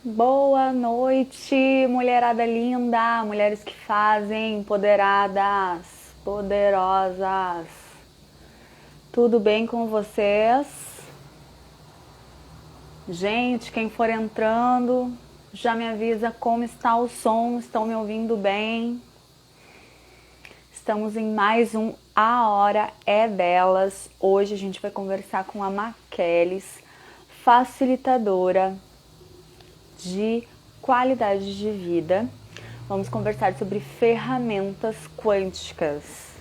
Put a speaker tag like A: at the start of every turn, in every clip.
A: Boa noite, mulherada linda, mulheres que fazem, empoderadas, poderosas. Tudo bem com vocês? Gente, quem for entrando, já me avisa como está o som, estão me ouvindo bem? Estamos em mais um A Hora é Delas. Hoje a gente vai conversar com a Maquelis, facilitadora de qualidade de vida. Vamos conversar sobre ferramentas quânticas.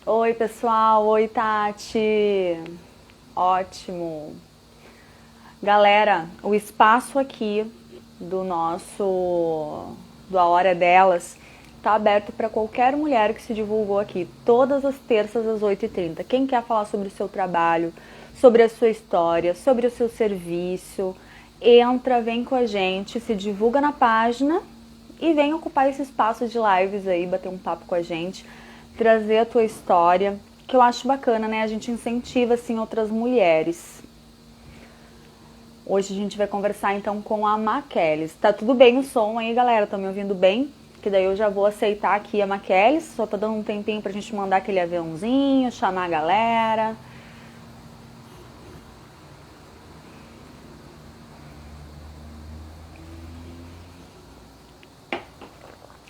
A: Oi, pessoal. Oi, Tati. Ótimo. Galera, o espaço aqui do A Hora Delas está aberto para qualquer mulher que se divulgou aqui, todas as terças às 8h30. Quem quer falar sobre o seu trabalho, sobre a sua história, sobre o seu serviço, entra, vem com a gente, se divulga na página e vem ocupar esse espaço de lives aí, bater um papo com a gente, trazer a tua história, que eu acho bacana, né? A gente incentiva, assim, outras mulheres. Hoje a gente vai conversar, então, com a Maquelis. Tá tudo bem o som aí, galera? Tá me ouvindo bem? Que daí eu já vou aceitar aqui a Maquelis. Só tô dando um tempinho pra gente mandar aquele aviãozinho, chamar a galera.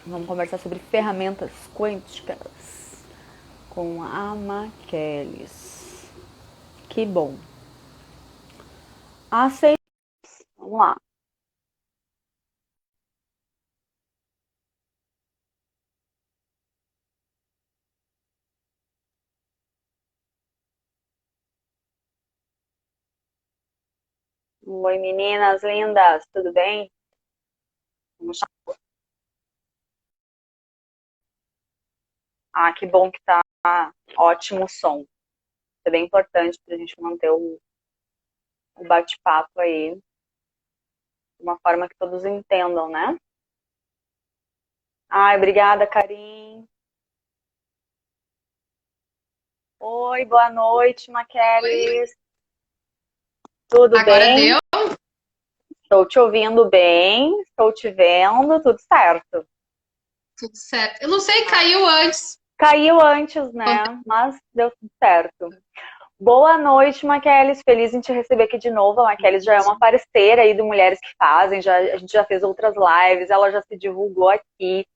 A: Vamos conversar sobre ferramentas quânticas com a Maquelis. Que bom. Aceita. Vamos lá. Oi, meninas lindas, tudo bem? Vamos chamar. Ah, que bom que tá ótimo o som. É bem importante pra gente manter o bate-papo aí de uma forma que todos entendam, né? Ai, obrigada, Karim. Oi, boa noite,
B: Oi,
A: Maqueles. Tudo
B: agora
A: bem?
B: deu?
A: Estou te ouvindo bem, estou te vendo, tudo certo.
B: Tudo certo. Eu não sei, caiu antes.
A: Caiu antes, né? Mas deu tudo certo. Boa noite, Maqueles. Feliz em te receber aqui de novo. A Maqueles já é uma parceira aí do Mulheres que Fazem, a gente já fez outras lives, ela já se divulgou aqui.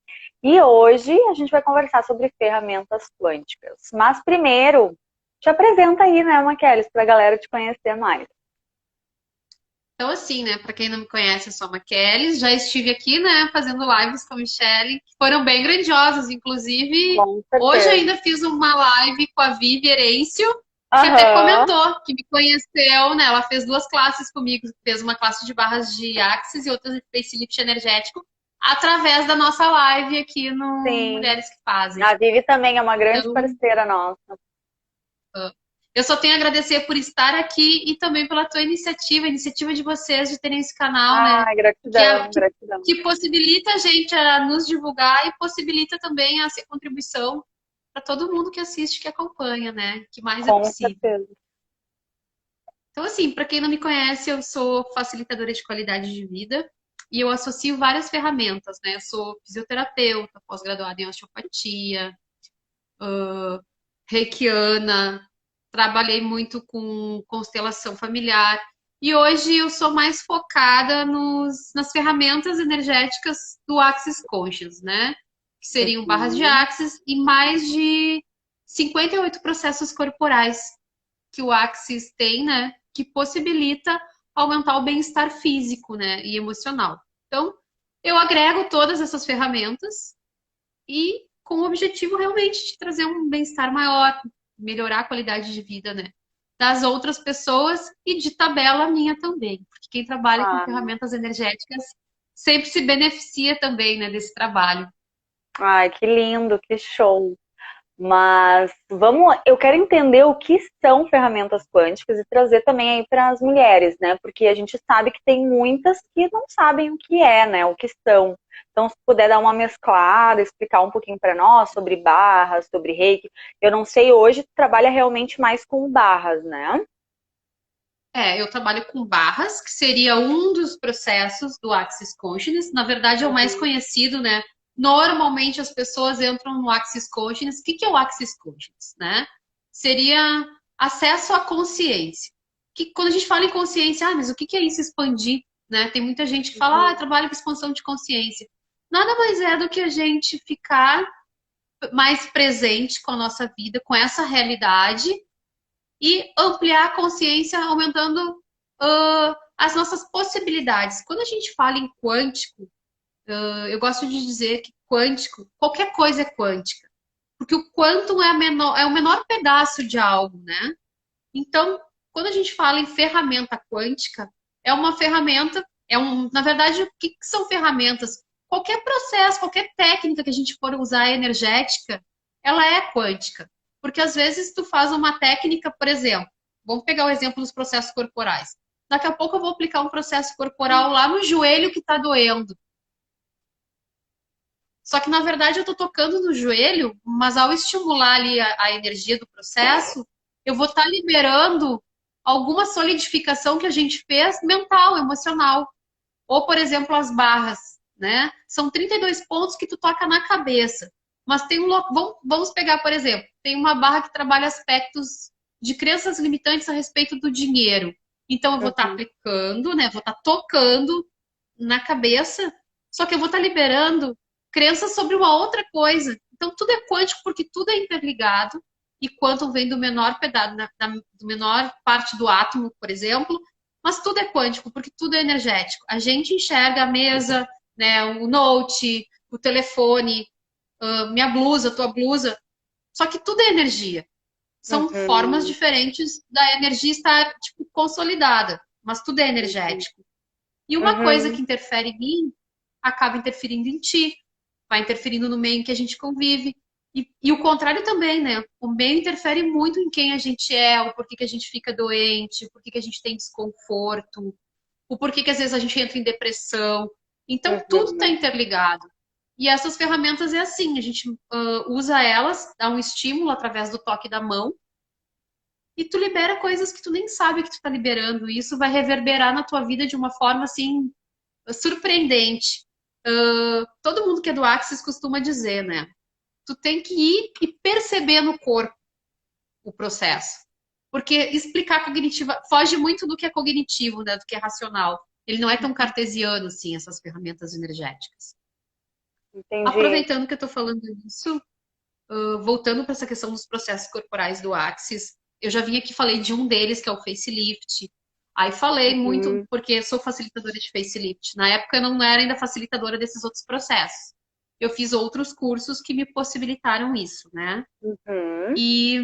A: E hoje a gente vai conversar sobre ferramentas quânticas. Mas primeiro, te apresenta aí, né, Maqueles, para a galera te conhecer mais.
B: Então, assim, né, para quem não me conhece, eu sou a Maquelis, já estive aqui, né, fazendo lives com a Michelle, que foram bem grandiosas, inclusive,
A: Com
B: hoje
A: certeza.
B: ainda fiz uma live com a Vivi Herêncio, que até
A: Aham,
B: comentou que me conheceu, né, ela fez duas classes comigo, fez uma classe de barras de Axis e outra de facelift energético, através da nossa live aqui no
A: sim.
B: Mulheres que Fazem.
A: A Vivi também é uma grande
B: Então,
A: parceira nossa.
B: eu só tenho a agradecer por estar aqui e também pela tua iniciativa, a iniciativa de vocês de terem esse canal, né?
A: Ai,
B: Que,
A: gratidão, gratidão.
B: que possibilita a gente a nos divulgar e possibilita também a ser contribuição para todo mundo que assiste, que acompanha, né? Que mais é
A: Com
B: possível.
A: certeza.
B: Então, assim, para quem não me conhece, eu sou facilitadora de qualidade de vida e eu associo várias ferramentas, né? Eu sou fisioterapeuta, pós-graduada em osteopatia, reikiana, trabalhei muito com constelação familiar. E hoje eu sou mais focada nas ferramentas energéticas do Axis Conscious, né? Que seriam barras de
A: Uhum.
B: Axis e mais de 58 processos corporais que o Axis tem, né? Que possibilita aumentar o bem-estar físico, né? E emocional. Então, eu agrego todas essas ferramentas e com o objetivo realmente de trazer um bem-estar maior, melhorar a qualidade de vida, né? Das outras pessoas e de tabela minha também, porque quem trabalha com
A: Ah,
B: ferramentas energéticas sempre se beneficia também, né, desse trabalho.
A: ai, que lindo, que show. Mas vamos, eu quero entender o que são ferramentas quânticas e trazer também aí para as mulheres, né? Porque a gente sabe que tem muitas que não sabem o que é, né? O que são. Então, se puder dar uma mesclada, explicar um pouquinho para nós sobre barras, sobre reiki. Eu não sei, hoje tu trabalha realmente mais com barras, né?
B: Eu trabalho com barras, que seria um dos processos do Axis Consciousness. Na verdade, é o mais
A: Uhum.
B: conhecido, né? Normalmente as pessoas entram no Axis Consciousness. O que é o Axis Consciousness, né? Seria acesso à consciência. Que quando a gente fala em consciência, mas o que é isso expandir, né? Tem muita gente que fala,
A: Uhum.
B: trabalho com expansão de consciência. Nada mais é do que a gente ficar mais presente com a nossa vida, com essa realidade e ampliar a consciência, aumentando as nossas possibilidades. Quando a gente fala em quântico, eu gosto de dizer que quântico, qualquer coisa é quântica, porque o quantum é o menor pedaço de algo, né? Então, quando a gente fala em ferramenta quântica, é uma ferramenta, na verdade, o que são ferramentas? Qualquer processo, qualquer técnica que a gente for usar energética, ela é quântica. Porque às vezes tu faz uma técnica, por exemplo, vamos pegar o exemplo dos processos corporais. Daqui a pouco eu vou aplicar um processo corporal lá no joelho que está doendo. Só que na verdade eu estou tocando no joelho, mas ao estimular ali a energia do processo, eu vou estar liberando alguma solidificação que a gente fez mental, emocional. Ou, por exemplo, as barras, né? São 32 pontos que tu toca na cabeça. Mas tem vamos pegar, por exemplo, tem uma barra que trabalha aspectos de crenças limitantes a respeito do dinheiro. Então eu vou estar
A: Uhum.
B: aplicando, né? Vou estar tocando na cabeça, só que eu vou estar liberando crenças sobre uma outra coisa. Então tudo é quântico porque tudo é interligado e quantum vem do menor pedaço, do menor parte do átomo, por exemplo, mas tudo é quântico porque tudo é energético. A gente enxerga a mesa, né, o note, o telefone, minha blusa, tua blusa, só que tudo é energia. São formas
A: Uhum.
B: diferentes da energia estar tipo, consolidada, mas tudo é
A: Uhum.
B: energético. E uma coisa
A: Uhum.
B: que interfere em mim acaba interferindo em ti, vai interferindo no meio em que a gente convive. E o contrário também, né? O meio interfere muito em quem a gente é, o porquê que a gente fica doente, o porquê que a gente tem desconforto, o porquê que às vezes a gente entra em depressão. Então, tudo está
A: Uhum.
B: interligado. E essas ferramentas é assim, a gente usa elas, dá um estímulo através do toque da mão, e tu libera coisas que tu nem sabe que tu tá liberando. E isso vai reverberar na tua vida de uma forma assim surpreendente. Todo mundo que é do Axis costuma dizer, né? Tu tem que ir e perceber no corpo o processo. Porque explicar cognitiva foge muito do que é cognitivo, né? Do que é racional. Ele não é tão cartesiano assim, essas ferramentas energéticas.
A: Entendi.
B: Aproveitando que eu estou falando disso, voltando para essa questão dos processos corporais do Axis, eu já vim aqui e falei de um deles, que é o facelift. Aí falei muito,
A: Uhum.
B: porque sou facilitadora de facelift. Na época eu não era ainda facilitadora desses outros processos. Eu fiz outros cursos que me possibilitaram isso, né?
A: Uhum.
B: E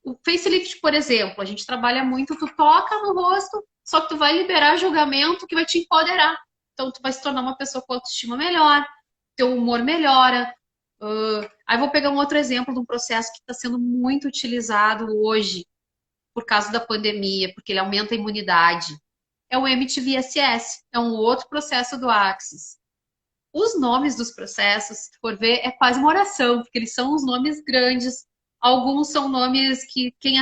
B: o facelift, por exemplo, a gente trabalha muito, tu toca no rosto, só que tu vai liberar julgamento que vai te empoderar. Então tu vai se tornar uma pessoa com autoestima melhor, teu humor melhora. Aí vou pegar um outro exemplo de um processo que está sendo muito utilizado hoje por causa da pandemia, porque ele aumenta a imunidade. É o MTVSS, é um outro processo do Axis. Os nomes dos processos, se for ver, é quase uma oração, porque eles são os nomes grandes. Alguns são nomes que quem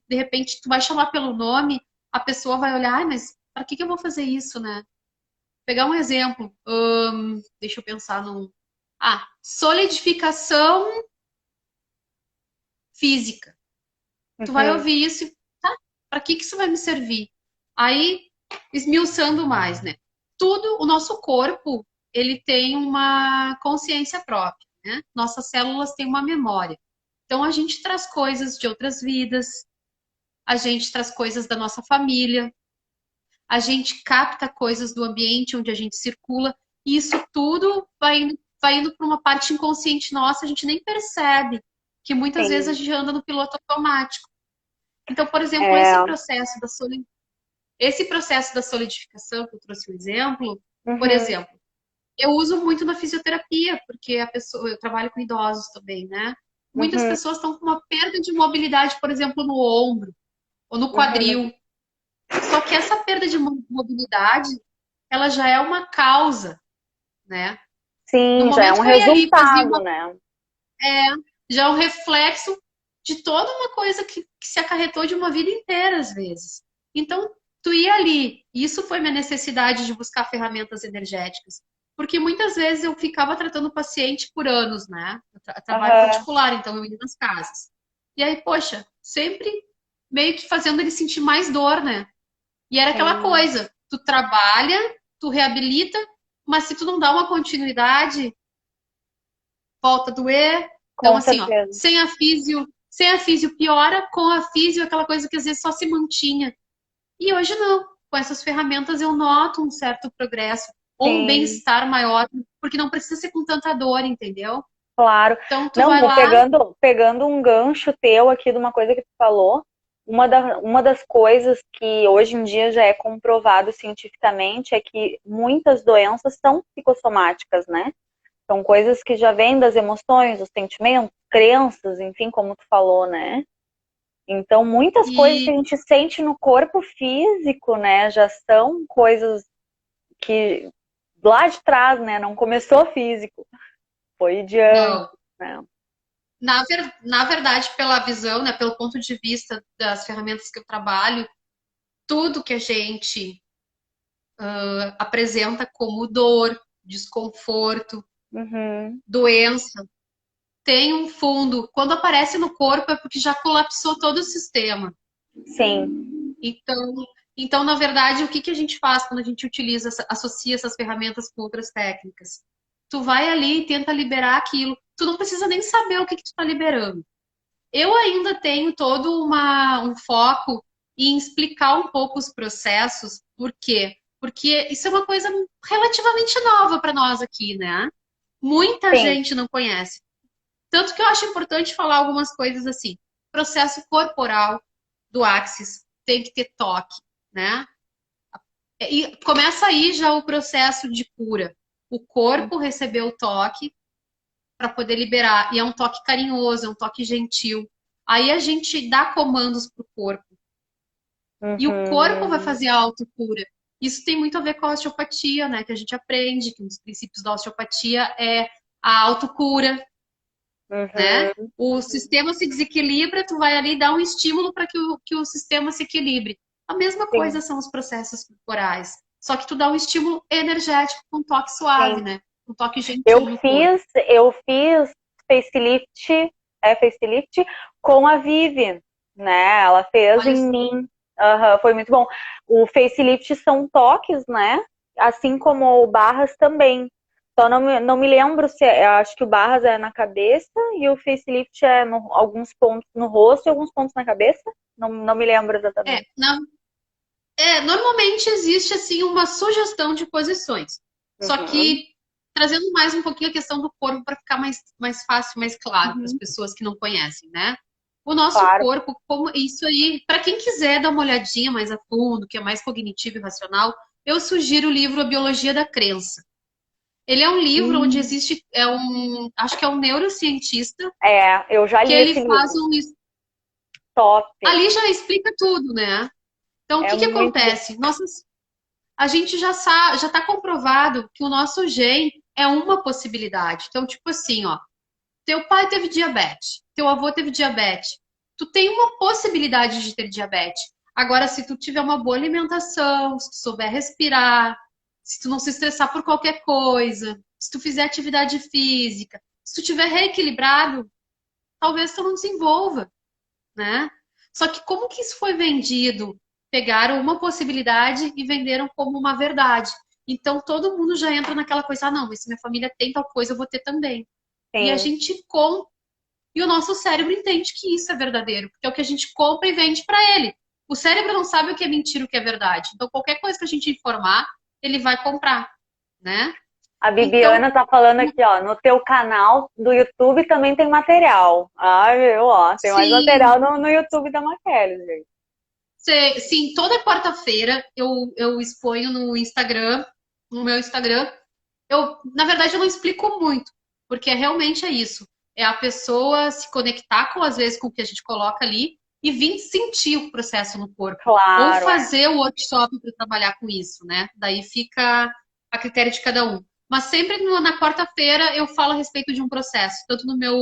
B: de repente tu vai chamar pelo nome, a pessoa vai olhar, mas para que eu vou fazer isso, né? Pegar um exemplo, deixa eu pensar num. Solidificação física. Tu vai
A: Uhum.
B: ouvir isso e, tá, para que isso vai me servir? Aí, esmiuçando mais, né? Tudo, o nosso corpo, ele tem uma consciência própria, né? Nossas células têm uma memória. Então, a gente traz coisas de outras vidas, a gente traz coisas da nossa família, a gente capta coisas do ambiente onde a gente circula, e isso tudo vai indo para uma parte inconsciente nossa, a gente nem percebe que muitas vezes a
A: Sim.
B: gente anda no piloto automático. Então, por exemplo,
A: É.
B: esse processo da solidificação, que eu trouxe o exemplo, por
A: Uhum.
B: exemplo, eu uso muito na fisioterapia, porque eu trabalho com idosos também, né? Muitas
A: Uhum.
B: pessoas estão com uma perda de mobilidade, por exemplo, no ombro ou no
A: Uhum.
B: quadril. Só que essa perda de mobilidade, ela já é uma causa, né? No
A: Sim, já é
B: momento
A: um
B: que eu ia ali fazer
A: resultado,
B: uma,
A: né?
B: já é um reflexo de toda uma coisa que se acarretou de uma vida inteira, às vezes. Então, tu ia ali, isso foi minha necessidade de buscar ferramentas energéticas. Porque muitas vezes eu ficava tratando o paciente por anos, né? Trabalho
A: Aham,
B: particular, então eu ia nas casas. E aí, poxa, sempre meio que fazendo ele sentir mais dor, né? E era aquela
A: sim,
B: coisa, tu trabalha, tu reabilita, mas se tu não dá uma continuidade, volta a doer. Então,
A: com
B: assim, ó,
A: certeza.
B: sem a físio piora, com a físio aquela coisa que às vezes só se mantinha. E hoje não. Com essas ferramentas eu noto um certo progresso ou um
A: Sim,
B: bem-estar maior, porque não precisa ser com tanta dor, entendeu?
A: claro.
B: Então tu vai
A: Não,
B: lá,
A: pegando um gancho teu aqui de uma coisa que tu falou, uma das coisas que hoje em dia já é comprovado cientificamente é que muitas doenças são psicossomáticas, né? São coisas que já vêm das emoções, dos sentimentos, crenças, enfim, como tu falou, né? Então, muitas coisas que
B: e
A: a gente sente no corpo físico, né, já são coisas que lá de trás, né, não começou físico, foi de antes,
B: não.
A: né?
B: Na verdade, pela visão, né, pelo ponto de vista das ferramentas que eu trabalho, tudo que a gente apresenta como dor, desconforto,
A: Uhum,
B: doença, tem um fundo. Quando aparece no corpo é porque já colapsou todo o sistema.
A: sim,
B: Então, então, na verdade, o que que a gente faz quando a gente utiliza, associa essas ferramentas com outras técnicas? Tu vai ali e tenta liberar aquilo. Tu não precisa nem saber o que que tu está liberando. Eu ainda tenho todo um foco em explicar um pouco os processos. Por quê? Porque isso é uma coisa relativamente nova para nós aqui, né? Muita
A: sim,
B: gente não conhece. Tanto que eu acho importante falar algumas coisas assim. Processo corporal do Axis tem que ter toque, né? E começa aí já o processo de cura. O corpo recebeu o toque para poder liberar. E é um toque carinhoso, é um toque gentil. Aí a gente dá comandos para o corpo. E o corpo vai
A: uhum,
B: fazer a autocura. Isso tem muito a ver com a osteopatia, né? Que a gente aprende que um dos princípios da osteopatia é a autocura, né?
A: uhum,
B: O sistema se desequilibra, tu vai ali dar um estímulo para que o sistema se equilibre. A mesma
A: sim,
B: coisa são os processos corporais. Só que tu dá um estímulo energético com um toque suave,
A: sim.
B: né? Um toque gentil no corpo.
A: Eu fiz facelift, facelift com a Vivi, né? Ela fez
B: Olha
A: em
B: só.
A: mim. Aham, foi muito bom. O facelift são toques, né? Assim como o barras também. Só não me lembro se eu acho que o barras é na cabeça e o facelift é alguns pontos no rosto e alguns pontos na cabeça. Não me lembro
B: É,
A: exatamente.
B: normalmente existe assim uma sugestão de posições. Só
A: Uhum,
B: que trazendo mais um pouquinho a questão do corpo para ficar mais fácil, mais claro para as
A: uhum,
B: pessoas que não conhecem, né? O nosso
A: claro.
B: corpo, como isso aí, para quem quiser dar uma olhadinha mais a fundo, que é mais cognitivo e racional, eu sugiro o livro A Biologia da Crença. Ele é um livro onde
A: Hum.
B: existe, acho que é um neurocientista,
A: É, eu já
B: que
A: li
B: ele
A: esse
B: faz
A: livro.
B: um,
A: Top.
B: ali já explica tudo, né? Então, o
A: É
B: que que
A: muito bom.
B: acontece? A gente já sabe, já está comprovado que o nosso gene é uma possibilidade. Então, tipo assim, ó, teu pai teve diabetes, teu avô teve diabetes, tu tem uma possibilidade de ter diabetes. Agora, se tu tiver uma boa alimentação, se tu souber respirar, se tu não se estressar por qualquer coisa, se tu fizer atividade física, se tu tiver reequilibrado, talvez tu não desenvolva, né? Só que como que isso foi vendido? Pegaram uma possibilidade e venderam como uma verdade. Então todo mundo já entra naquela coisa, ah, não, mas se minha família tem tal coisa, eu vou ter também. E a
A: Sim.
B: gente compra, e o nosso cérebro entende que isso é verdadeiro, porque é o que a gente compra e vende para ele. O cérebro não sabe o que é mentira, o que é verdade. Então qualquer coisa que a gente informar, ele vai comprar, né?
A: A
B: Então,
A: Bibiana tá falando aqui, ó, no teu canal do YouTube também tem material. Ah, viu, ó, tem mais
B: sim,
A: material no YouTube da Maquele, gente.
B: sim, toda quarta-feira eu exponho no Instagram, no meu Instagram. Na verdade, eu não explico muito, porque realmente é isso. É a pessoa se conectar com, às vezes, com o que a gente coloca ali e vir sentir o processo no corpo. Ou
A: Claro, é.
B: fazer o workshop para trabalhar com isso, né? Daí fica a critério de cada um. Mas sempre na quarta-feira eu falo a respeito de um processo, tanto no meu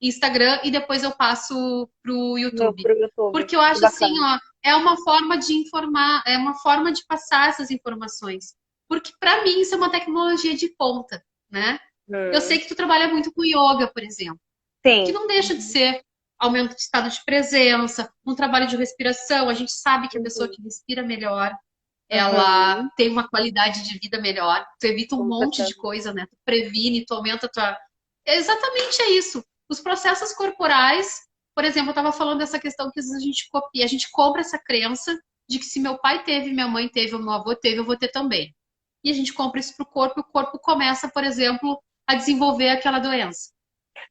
B: Instagram e depois eu passo pro YouTube.
A: Pro YouTube.
B: Porque eu
A: Que
B: acho assim,
A: bacana.
B: ó, é uma forma de informar, é uma forma de passar essas informações. Porque para mim isso é uma tecnologia de ponta, né? Eu sei
A: Hum.
B: que tu trabalha muito com yoga, por exemplo, que
A: Sim.
B: não deixa de ser aumento de estado de presença, um trabalho de respiração. A gente sabe que a pessoa
A: Uhum.
B: que respira melhor, ela
A: Uhum.
B: tem uma qualidade de vida melhor. Tu evita um
A: Com
B: monte de
A: certeza.
B: coisa, né? Tu previne, tu aumenta a tua. Exatamente é isso. Os processos corporais, por exemplo, eu estava falando dessa questão que às vezes a gente copia, a gente compra essa crença de que se meu pai teve, minha mãe teve, o meu avô teve, eu vou ter também. E a gente compra isso para o corpo começa, por exemplo, a desenvolver aquela doença.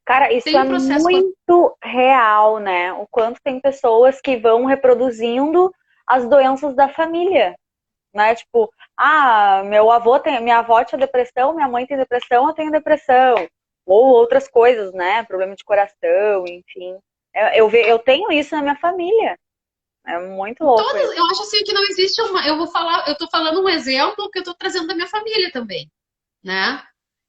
A: Cara, isso
B: Tem
A: é
B: um processo corporal.
A: muito real, né? O quanto tem pessoas que vão reproduzindo as doenças da família, né? Tipo, meu avô tem, minha avó tinha depressão, minha mãe tem depressão, eu tenho depressão. Ou outras coisas, né? Problema de coração, enfim. Eu tenho isso na minha família. É muito louco isso.
B: Todas, eu acho assim que não existe uma. Eu vou falar, eu tô falando um exemplo que eu tô trazendo da minha família também, né?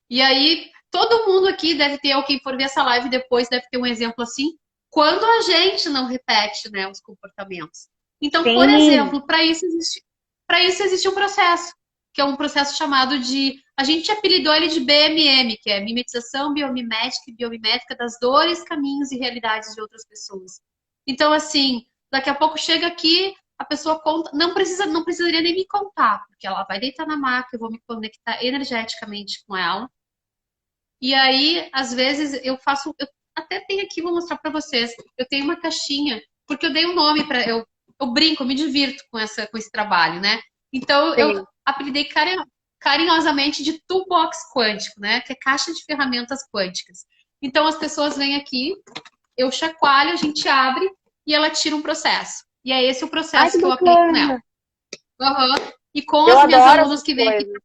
B: E aí, todo mundo aqui deve ter, ou quem for ver essa live depois, deve ter um exemplo assim, quando a gente não repete, né, os comportamentos. Então, por
A: Sim,
B: exemplo, para isso existe um processo, que é um processo chamado de, a gente apelidou ele de BMM, que é mimetização biomimética e biomimética das dores, caminhos e realidades de outras pessoas. Então, assim, daqui a pouco chega aqui, a pessoa conta, não precisaria nem me contar, porque ela vai deitar na maca, eu vou me conectar energeticamente com ela. E aí, às vezes, eu até tenho aqui, vou mostrar para vocês. Eu tenho uma caixinha, porque eu dei um nome para eu brinco, eu me divirto com esse trabalho, né? Então, eu
A: sim.
B: apelidei carinhosamente de toolbox quântico, né? Que é caixa de ferramentas quânticas. Então, as pessoas vêm aqui, eu chacoalho, a gente abre e ela tira um processo. E é esse o
A: Ai,
B: processo
A: que
B: que eu aplico nela.
A: bacana.
B: Uhum. E com
A: Eu
B: as minhas
A: adoro
B: alunas
A: essas
B: que vêm aqui,
A: coisas.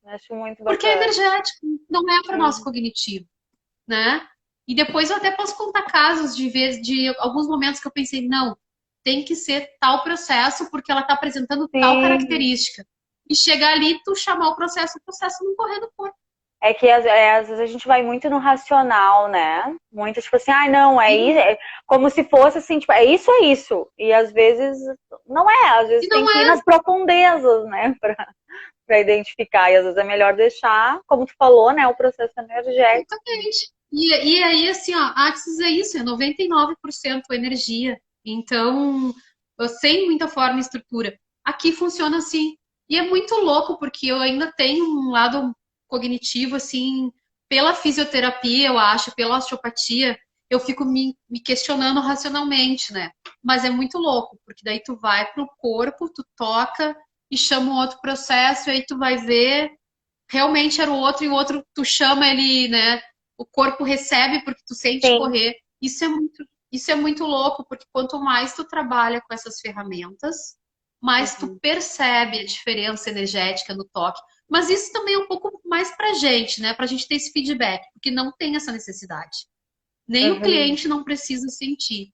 A: Acho muito
B: porque é
A: bacana.
B: energético, não é para o nosso
A: Uhum.
B: cognitivo, né? E depois eu até posso contar casos de alguns momentos que eu pensei, não, tem que ser tal processo porque ela está apresentando tal
A: Sim.
B: característica. E chegar ali, tu chamar o processo não correr do corpo.
A: É que às vezes a gente vai muito no racional, né? Muito tipo assim, não, é isso.
B: Sim.
A: Como se fosse assim, tipo, é isso, é isso. E às vezes não é, às
B: E
A: vezes tem
B: não
A: que ir
B: é
A: nas profundezas, né? Pra identificar. E às vezes é melhor deixar, como tu falou, né? O processo energético.
B: exatamente. E aí, assim, ó, a Axis é isso, é 99% energia. Então, sem muita forma e estrutura. Aqui funciona assim. E é muito louco, porque eu ainda tenho um lado cognitivo, assim, pela fisioterapia, eu acho, pela osteopatia, eu fico me questionando racionalmente, né? Mas é muito louco, porque daí tu vai pro corpo, tu toca e chama um outro processo, e aí tu vai ver realmente era o outro e o outro tu chama ele, né? O corpo recebe porque tu sente
A: Sim.
B: correr. Isso é muito louco, porque quanto mais tu trabalha com essas ferramentas, mais tu
A: Uhum.
B: percebe a diferença energética no toque. Mas isso também é um pouco mais pra gente, né? Pra gente ter esse feedback, porque não tem essa necessidade. Nem o
A: Uhum.
B: cliente não precisa sentir.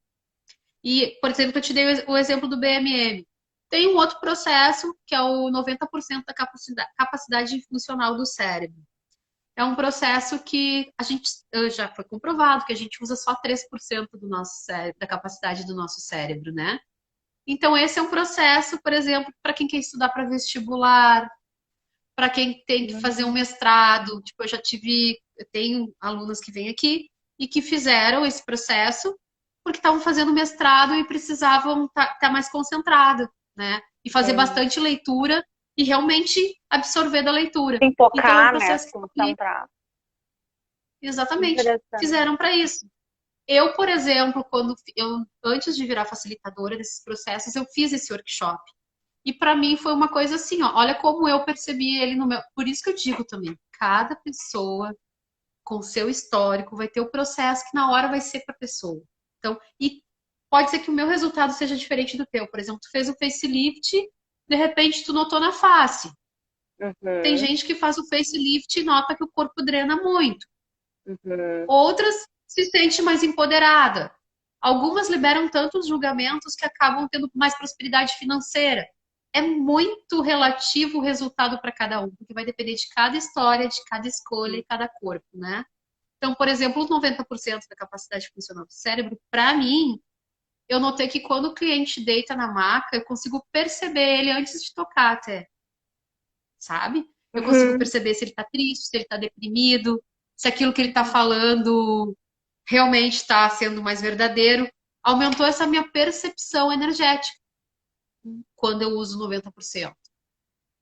B: E, por exemplo, eu te dei o exemplo do BMM. Tem um outro processo que é o 90% da capacidade funcional do cérebro. É um processo que a gente já foi comprovado que a gente usa só 3% do nosso cérebro, da capacidade do nosso cérebro, né? Então, esse é um processo, por exemplo, para quem quer estudar para vestibular, para quem tem que fazer um mestrado. Tipo, eu tenho alunas que vêm aqui e que fizeram esse processo porque estavam fazendo mestrado e precisavam estar mais concentrada, né? E fazer
A: Uhum.
B: bastante leitura e realmente absorver da leitura.
A: Tem que
B: Então, é um
A: focar, né?
B: processo
A: Se
B: que eu aplico.
A: concentrar.
B: Exatamente.
A: Interessante.
B: Fizeram para isso. Eu, por exemplo, antes de virar facilitadora desses processos, eu fiz esse workshop. E para mim foi uma coisa assim, ó, olha como eu percebi ele no meu. Por isso que eu digo também, cada pessoa com seu histórico vai ter o processo que na hora vai ser para a pessoa. Então, e pode ser que o meu resultado seja diferente do teu. Por exemplo, tu fez o facelift, de repente tu notou na face. Tem
A: Uhum.
B: gente que faz o facelift e nota que o corpo drena muito.
A: Uhum.
B: Outras se sente mais empoderada. Algumas liberam tantos julgamentos que acabam tendo mais prosperidade financeira. É muito relativo o resultado para cada um, porque vai depender de cada história, de cada escolha e cada corpo, né? Então, por exemplo, os 90% da capacidade funcional do cérebro, para mim, eu notei que quando o cliente deita na maca, eu consigo perceber ele antes de tocar até, sabe? Eu consigo
A: Uhum.
B: perceber se ele tá triste, se ele tá deprimido, se aquilo que ele tá falando realmente está sendo mais verdadeiro. Aumentou essa minha percepção energética quando eu uso 90%.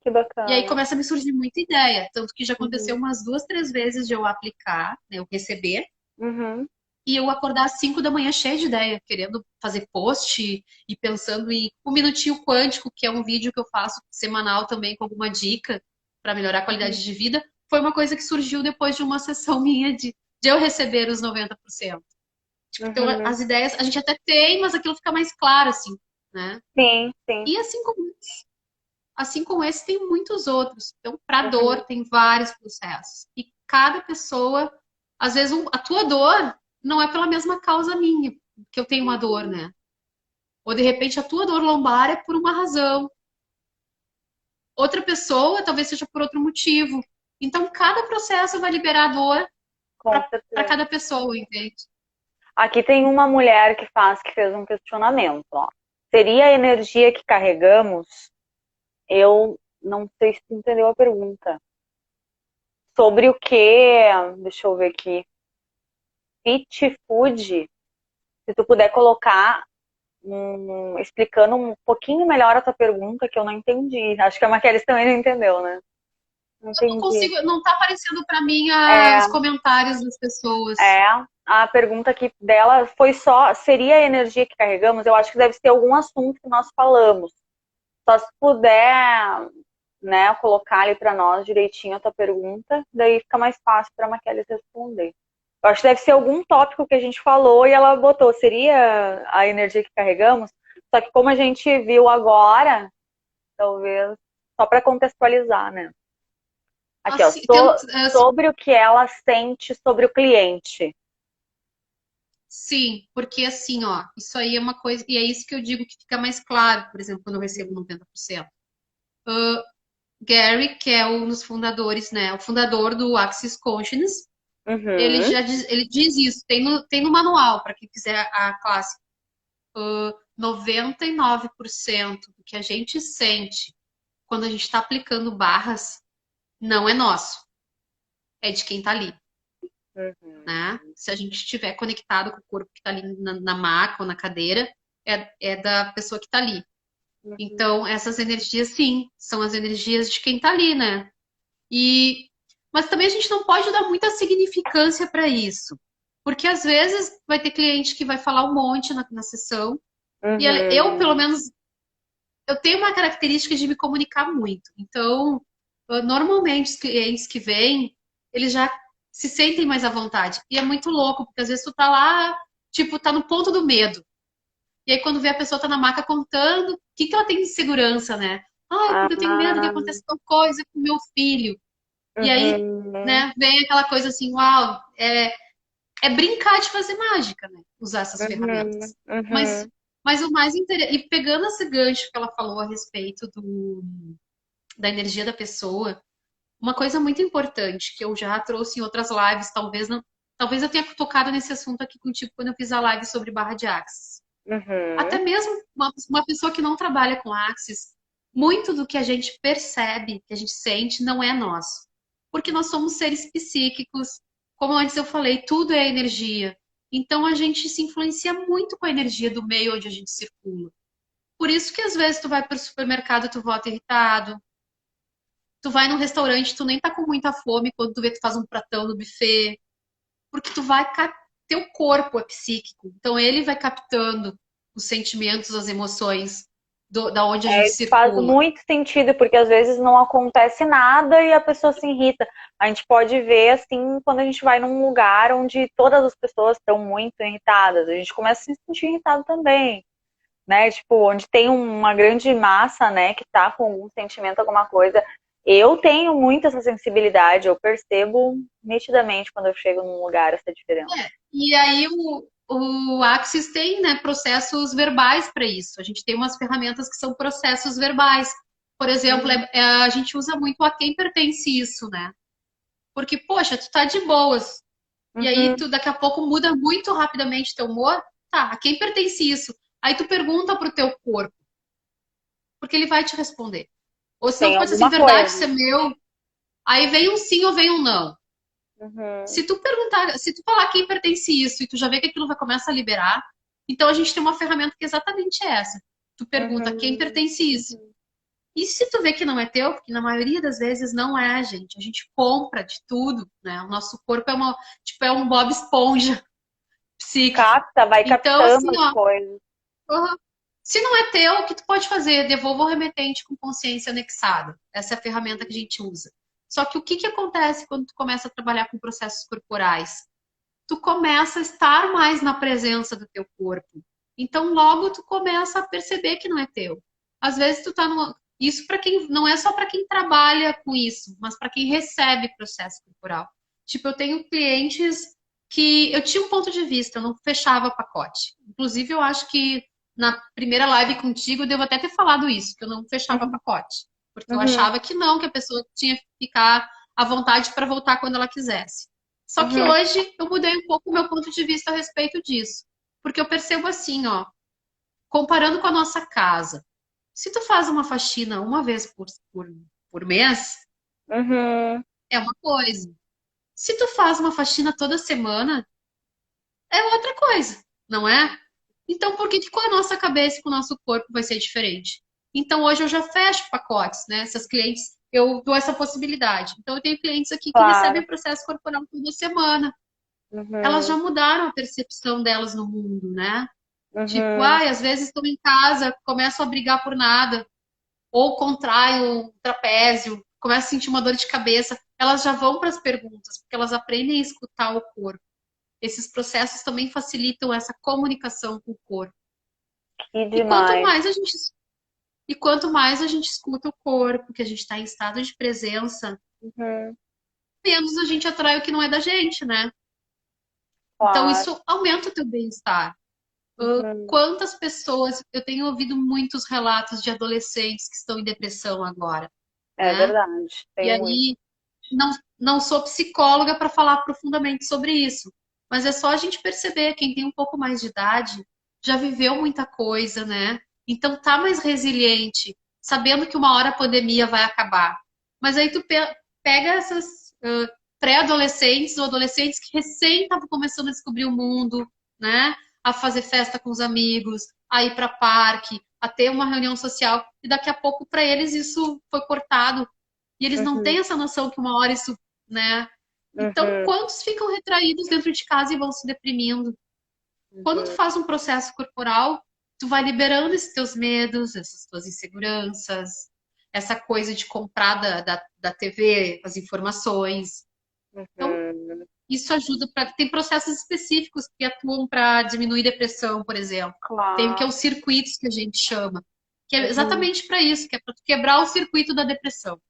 A: Que
B: E aí
A: bacana.
B: começa a me surgir muita ideia. Tanto que já aconteceu
A: Uhum.
B: umas 2, 3 vezes de eu aplicar, né, eu receber,
A: Uhum.
B: e eu acordar às 5 da manhã cheia de ideia, querendo fazer post e pensando em o Minutinho Quântico, que é um vídeo que eu faço semanal também com alguma dica para melhorar a
A: Uhum.
B: qualidade de vida. Foi uma coisa que surgiu depois de uma sessão minha de eu receber os 90%. Tipo, então,
A: Uhum.
B: as ideias a gente até tem, mas aquilo fica mais claro, assim, né?
A: Sim, sim.
B: E assim como esse, tem muitos outros. Então, para
A: Uhum.
B: dor, tem vários processos. E cada pessoa, às vezes, a tua dor não é pela mesma causa minha, que eu tenho uma dor, né? Ou de repente a tua dor lombar é por uma razão. Outra pessoa talvez seja por outro motivo. Então, cada processo vai liberar dor
A: Com
B: para
A: certeza.
B: cada pessoa, entende?
A: Aqui tem uma mulher que fez um questionamento, ó. Seria a energia que carregamos? Eu não sei se tu entendeu a pergunta. Sobre o que? Deixa eu ver aqui. Fit food. Se tu puder colocar explicando um pouquinho melhor a tua pergunta, que eu não entendi. Acho que a Maquelis também não entendeu, né? Não
B: Eu não
A: entendi.
B: consigo, não tá aparecendo para mim
A: É,
B: os comentários das pessoas.
A: é, a pergunta aqui dela foi só, seria a energia que carregamos? Eu acho que deve ser algum assunto que nós falamos. Só se puder, né, colocar ali para nós direitinho a tua pergunta, daí fica mais fácil para a Maquelis responder. Eu acho que deve ser algum tópico que a gente falou e ela botou, seria a energia que carregamos? Só que como a gente viu agora, talvez só para contextualizar, né? Aqui, ó,
B: Assim, tendo,
A: sobre o que ela sente sobre o cliente.
B: sim, porque assim, ó, isso aí é uma coisa, e é isso que eu digo que fica mais claro, por exemplo, quando eu recebo 90%. Gary, que é um dos fundadores, né, o fundador do Axis Consciousness,
A: Uhum.
B: ele diz isso, tem no manual, para quem quiser a classe. 99% do que a gente sente quando a gente está aplicando barras não é nosso, é de quem está ali. Né?
A: Uhum.
B: Se a gente estiver conectado com o corpo que está ali na maca ou na cadeira, é da pessoa que está ali.
A: Uhum.
B: Então, essas energias, sim, são as energias de quem está ali, né? E, mas também a gente não pode dar muita significância para isso. Porque às vezes vai ter cliente que vai falar um monte na sessão, e eu, pelo
A: Uhum.
B: menos, eu tenho uma característica de me comunicar muito. Então, normalmente os clientes que vêm, eles já se sentem mais à vontade. E é muito louco, porque às vezes tu tá lá, tipo, tá no ponto do medo. E aí quando vê a pessoa tá na maca contando, o que que ela tem de segurança, né? Ah, é porque eu tenho medo que
A: Ah,
B: aconteça tal coisa com meu filho. E aí,
A: uhum.
B: né, vem aquela coisa assim, uau, é brincar de fazer mágica, né? Usar essas
A: Uhum.
B: ferramentas. Mas,
A: Uhum.
B: mas o mais interessante, e pegando esse gancho que ela falou a respeito da energia da pessoa, uma coisa muito importante que eu já trouxe em outras lives, talvez não, talvez eu tenha tocado nesse assunto aqui contigo quando eu fiz a live sobre barra de Axis. Até
A: Uhum.
B: mesmo uma pessoa que não trabalha com Axis, muito do que a gente percebe, que a gente sente, não é nosso. Porque nós somos seres psíquicos, como antes eu falei, tudo é energia. Então a gente se influencia muito com a energia do meio onde a gente circula. Por isso que às vezes tu vai para o supermercado, tu volta irritado, tu vai num restaurante, tu nem tá com muita fome quando tu vê tu faz um pratão no buffet, porque tu vai teu corpo é psíquico, então ele vai captando os sentimentos, as emoções da onde a gente
A: É, faz
B: circula.
A: muito sentido, porque às vezes não acontece nada e a pessoa se irrita. A gente pode ver, assim, quando a gente vai num lugar onde todas as pessoas estão muito irritadas, a gente começa a se sentir irritado também, né? Tipo, onde tem uma grande massa, né, que tá com algum sentimento, alguma coisa. Eu tenho muito essa sensibilidade, eu percebo nitidamente quando eu chego num lugar essa diferença.
B: E aí o Axis tem, né, processos verbais para isso. A gente tem umas ferramentas que são processos verbais. Por exemplo,
A: Uhum.
B: a gente usa muito a quem pertence isso, né? Porque, poxa, tu tá de boas. E aí
A: Uhum.
B: tu daqui a pouco muda muito rapidamente teu humor. Tá, a quem pertence isso? Aí tu pergunta pro teu corpo, porque ele vai te responder. Ou senão
A: Tem
B: tu pode dizer assim,
A: alguma
B: verdade,
A: coisa.
B: isso é meu. Aí vem um sim ou vem um não.
A: Uhum,
B: Se tu perguntar, se tu falar quem pertence isso e tu já vê que aquilo vai começar a liberar, então a gente tem uma ferramenta que é exatamente essa. Tu pergunta quem
A: uhum,
B: pertence isso.
A: uhum.
B: E se tu vê que não é teu, porque na maioria das vezes não é, gente. A gente compra de tudo, né? O nosso corpo é uma, tipo, é um Bob Esponja psíquico.
A: Capta, vai
B: Então,
A: captando
B: assim,
A: as
B: ó,
A: coisas.
B: uhum. Se não é teu, o que tu pode fazer? Devolva o remetente com consciência anexada. Essa é a ferramenta que a gente usa. Só que o que que acontece quando tu começa a trabalhar com processos corporais? Tu começa a estar mais na presença do teu corpo. Então, logo tu começa a perceber que não é teu. Às vezes tu tá numa... Isso para quem não é só para quem trabalha com isso, mas para quem recebe processo corporal. Tipo, eu tenho clientes que eu tinha um ponto de vista, eu não fechava pacote. Inclusive, eu acho que na primeira live contigo eu devo até ter falado isso, que eu não fechava
A: Uhum,
B: pacote, porque eu
A: uhum,
B: achava que não, que a pessoa tinha que ficar à vontade para voltar quando ela quisesse. Só que
A: uhum,
B: hoje eu mudei um pouco o meu ponto de vista a respeito disso. Porque eu percebo assim, ó, comparando com a nossa casa. Se tu faz uma faxina uma vez por mês,
A: uhum.
B: é uma coisa. Se tu faz uma faxina toda semana, é outra coisa, não é? Então, por que que com a nossa cabeça e com o nosso corpo vai ser diferente? Então, hoje eu já fecho pacotes, né? Essas clientes, eu dou essa possibilidade. Então, eu tenho clientes aqui que
A: Claro.
B: recebem processo corporal toda semana. Elas já
A: Uhum,
B: mudaram a percepção delas no mundo, né? Tipo,
A: uhum,
B: ai, às vezes estão em casa, começam a brigar por nada, ou contraem o trapézio, começam a sentir uma dor de cabeça. Elas já vão para as perguntas, porque elas aprendem a escutar o corpo. Esses processos também facilitam essa comunicação com o corpo.
A: que
B: E quanto
A: demais.
B: mais a gente, e quanto mais a gente escuta o corpo, que a gente está em estado de presença,
A: Uhum,
B: menos a gente atrai o que não é da gente, né? Então
A: claro.
B: isso aumenta o teu bem-estar.
A: Uhum.
B: Quantas pessoas, eu tenho ouvido muitos relatos de adolescentes que estão em depressão agora,
A: É
B: né?
A: verdade.
B: E
A: Tem muito.
B: aí, não sou psicóloga para falar profundamente sobre isso, mas é só a gente perceber, quem tem um pouco mais de idade já viveu muita coisa, né? Então tá mais resiliente, sabendo que uma hora a pandemia vai acabar. Mas aí tu pega essas pré-adolescentes ou adolescentes que recém estavam começando a descobrir o mundo, né? A fazer festa com os amigos, a ir para parque, a ter uma reunião social, e daqui a pouco para eles isso foi cortado e eles não
A: Uhum,
B: têm essa noção que uma hora isso, né? Então,
A: uhum,
B: quantos ficam retraídos dentro de casa e vão se deprimindo? Quando tu
A: uhum,
B: faz um processo corporal, tu vai liberando esses teus medos, essas tuas inseguranças, essa coisa de comprar da TV as informações. Então,
A: uhum.
B: isso ajuda para. Tem processos específicos que atuam para diminuir depressão, por exemplo. Tem o que é os
A: Claro.
B: circuitos que a gente chama, que é
A: Uhum,
B: exatamente para isso, que é para quebrar o circuito da depressão.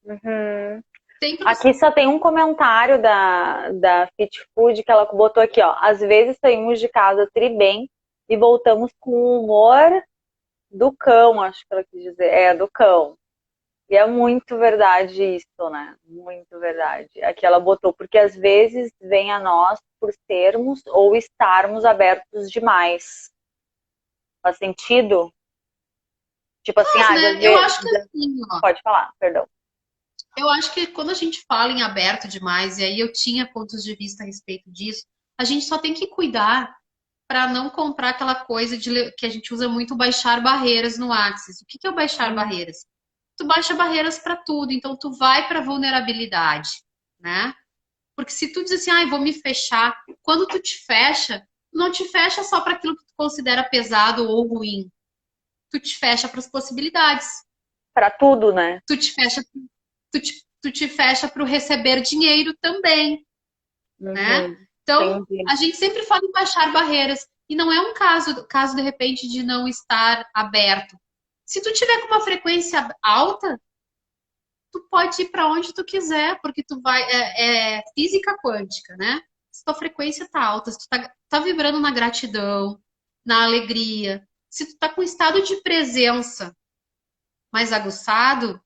A: uhum.
B: Tem
A: Aqui só tem um comentário da Fit Food que ela botou aqui, ó. Às vezes saímos de casa tri bem e voltamos com o humor do cão, acho que ela quis dizer. É, do cão. E é muito verdade isso, né? Muito verdade. Aqui ela botou, porque às vezes vem a nós por sermos ou estarmos abertos demais. Faz sentido? Tipo assim,
B: Mas,
A: ah, às
B: né? Eu
A: vezes.
B: acho que assim, ó.
A: Pode falar, perdão.
B: Eu acho que quando a gente fala em aberto demais, e aí eu tinha pontos de vista a respeito disso, a gente só tem que cuidar para não comprar aquela coisa que a gente usa muito baixar barreiras no Axis. O que que é o baixar
A: Hum,
B: barreiras? Tu baixa barreiras para tudo, então tu vai para vulnerabilidade, né? Porque se tu diz assim, ah, vou me fechar, quando tu te fecha, não te fecha só para aquilo que tu considera pesado ou ruim. Tu te fecha para as possibilidades.
A: pra tudo, né?
B: Tu te fecha, tu te fecha para o receber dinheiro também, né?
A: Uhum,
B: Então,
A: entendi.
B: a gente sempre fala em baixar barreiras. E não é um caso de repente de não estar aberto. Se tu tiver com uma frequência alta, tu pode ir para onde tu quiser, porque tu vai é física quântica, né? Se tua frequência tá alta, se tu tá vibrando na gratidão, na alegria, se tu tá com estado de presença mais aguçado,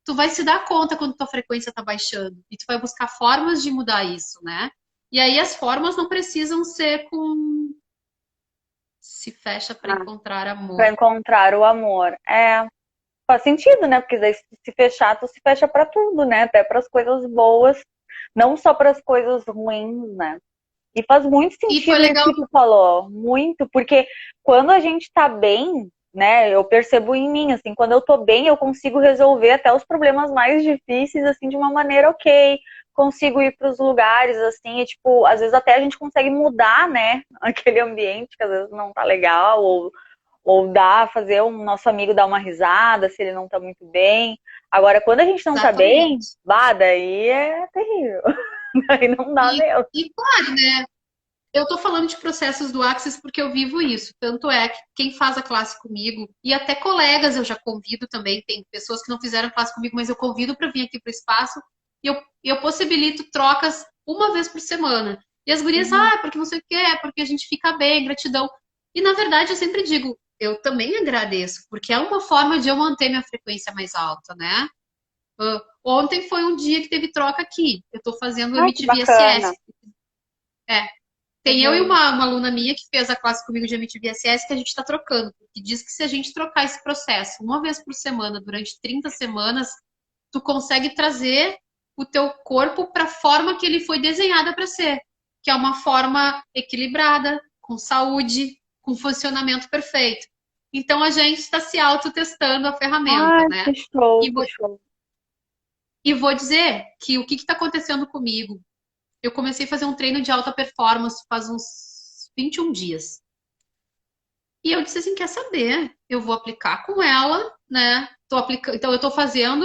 B: tu vai se dar conta quando tua frequência tá baixando e tu vai buscar formas de mudar isso, né? E aí as formas não precisam ser com Se fecha para encontrar
A: Para
B: amor.
A: encontrar o amor. É, faz sentido, né? Porque daí se fechar, tu se fecha para tudo, né? Até para as coisas boas, não só para as coisas ruins, né? E faz muito
B: E foi
A: sentido isso
B: legal.
A: que tu falou, muito, porque quando a gente tá bem, né, eu percebo em mim, assim, quando eu tô bem, eu consigo resolver até os problemas mais difíceis, assim, de uma maneira ok, consigo ir para os lugares, assim, e, tipo, às vezes até a gente consegue mudar, né, aquele ambiente que às vezes não tá legal, ou dar, fazer o nosso amigo dar uma risada se ele não tá muito bem. Agora, quando a gente não tá bem,
B: Exatamente.
A: bah, daí é terrível, daí não dá mesmo.
B: E claro, né? Eu tô falando de processos do Axis porque eu vivo isso. Tanto é que quem faz a classe comigo, e até colegas eu já convido também, tem pessoas que não fizeram classe comigo, mas eu convido para vir aqui para o espaço e eu possibilito trocas uma vez por semana. E as gurias, porque não sei o quê, porque a gente fica bem, gratidão. E na verdade eu sempre digo, eu também agradeço, porque é uma forma de eu manter minha frequência mais alta, né? Ontem foi um dia que teve troca aqui. Eu estou fazendo o
A: Ai, que
B: MTV
A: bacana.
B: SS. É, tem eu e
A: Uhum.
B: uma aluna minha que fez a classe comigo de MTV SS que a gente está trocando. Que diz que se a gente trocar esse processo uma vez por semana durante 30 semanas, tu consegue trazer o teu corpo para a forma que ele foi desenhada para ser, que é uma forma equilibrada, com saúde, com funcionamento perfeito. Então a gente está se autotestando a ferramenta,
A: Ai,
B: né?
A: que show,
B: E
A: que
B: vou,
A: show.
B: e vou dizer que o que está acontecendo comigo? Eu comecei a fazer um treino de alta performance faz uns 21 dias. E eu disse assim, quer saber? Eu vou aplicar com ela, né? Então eu tô fazendo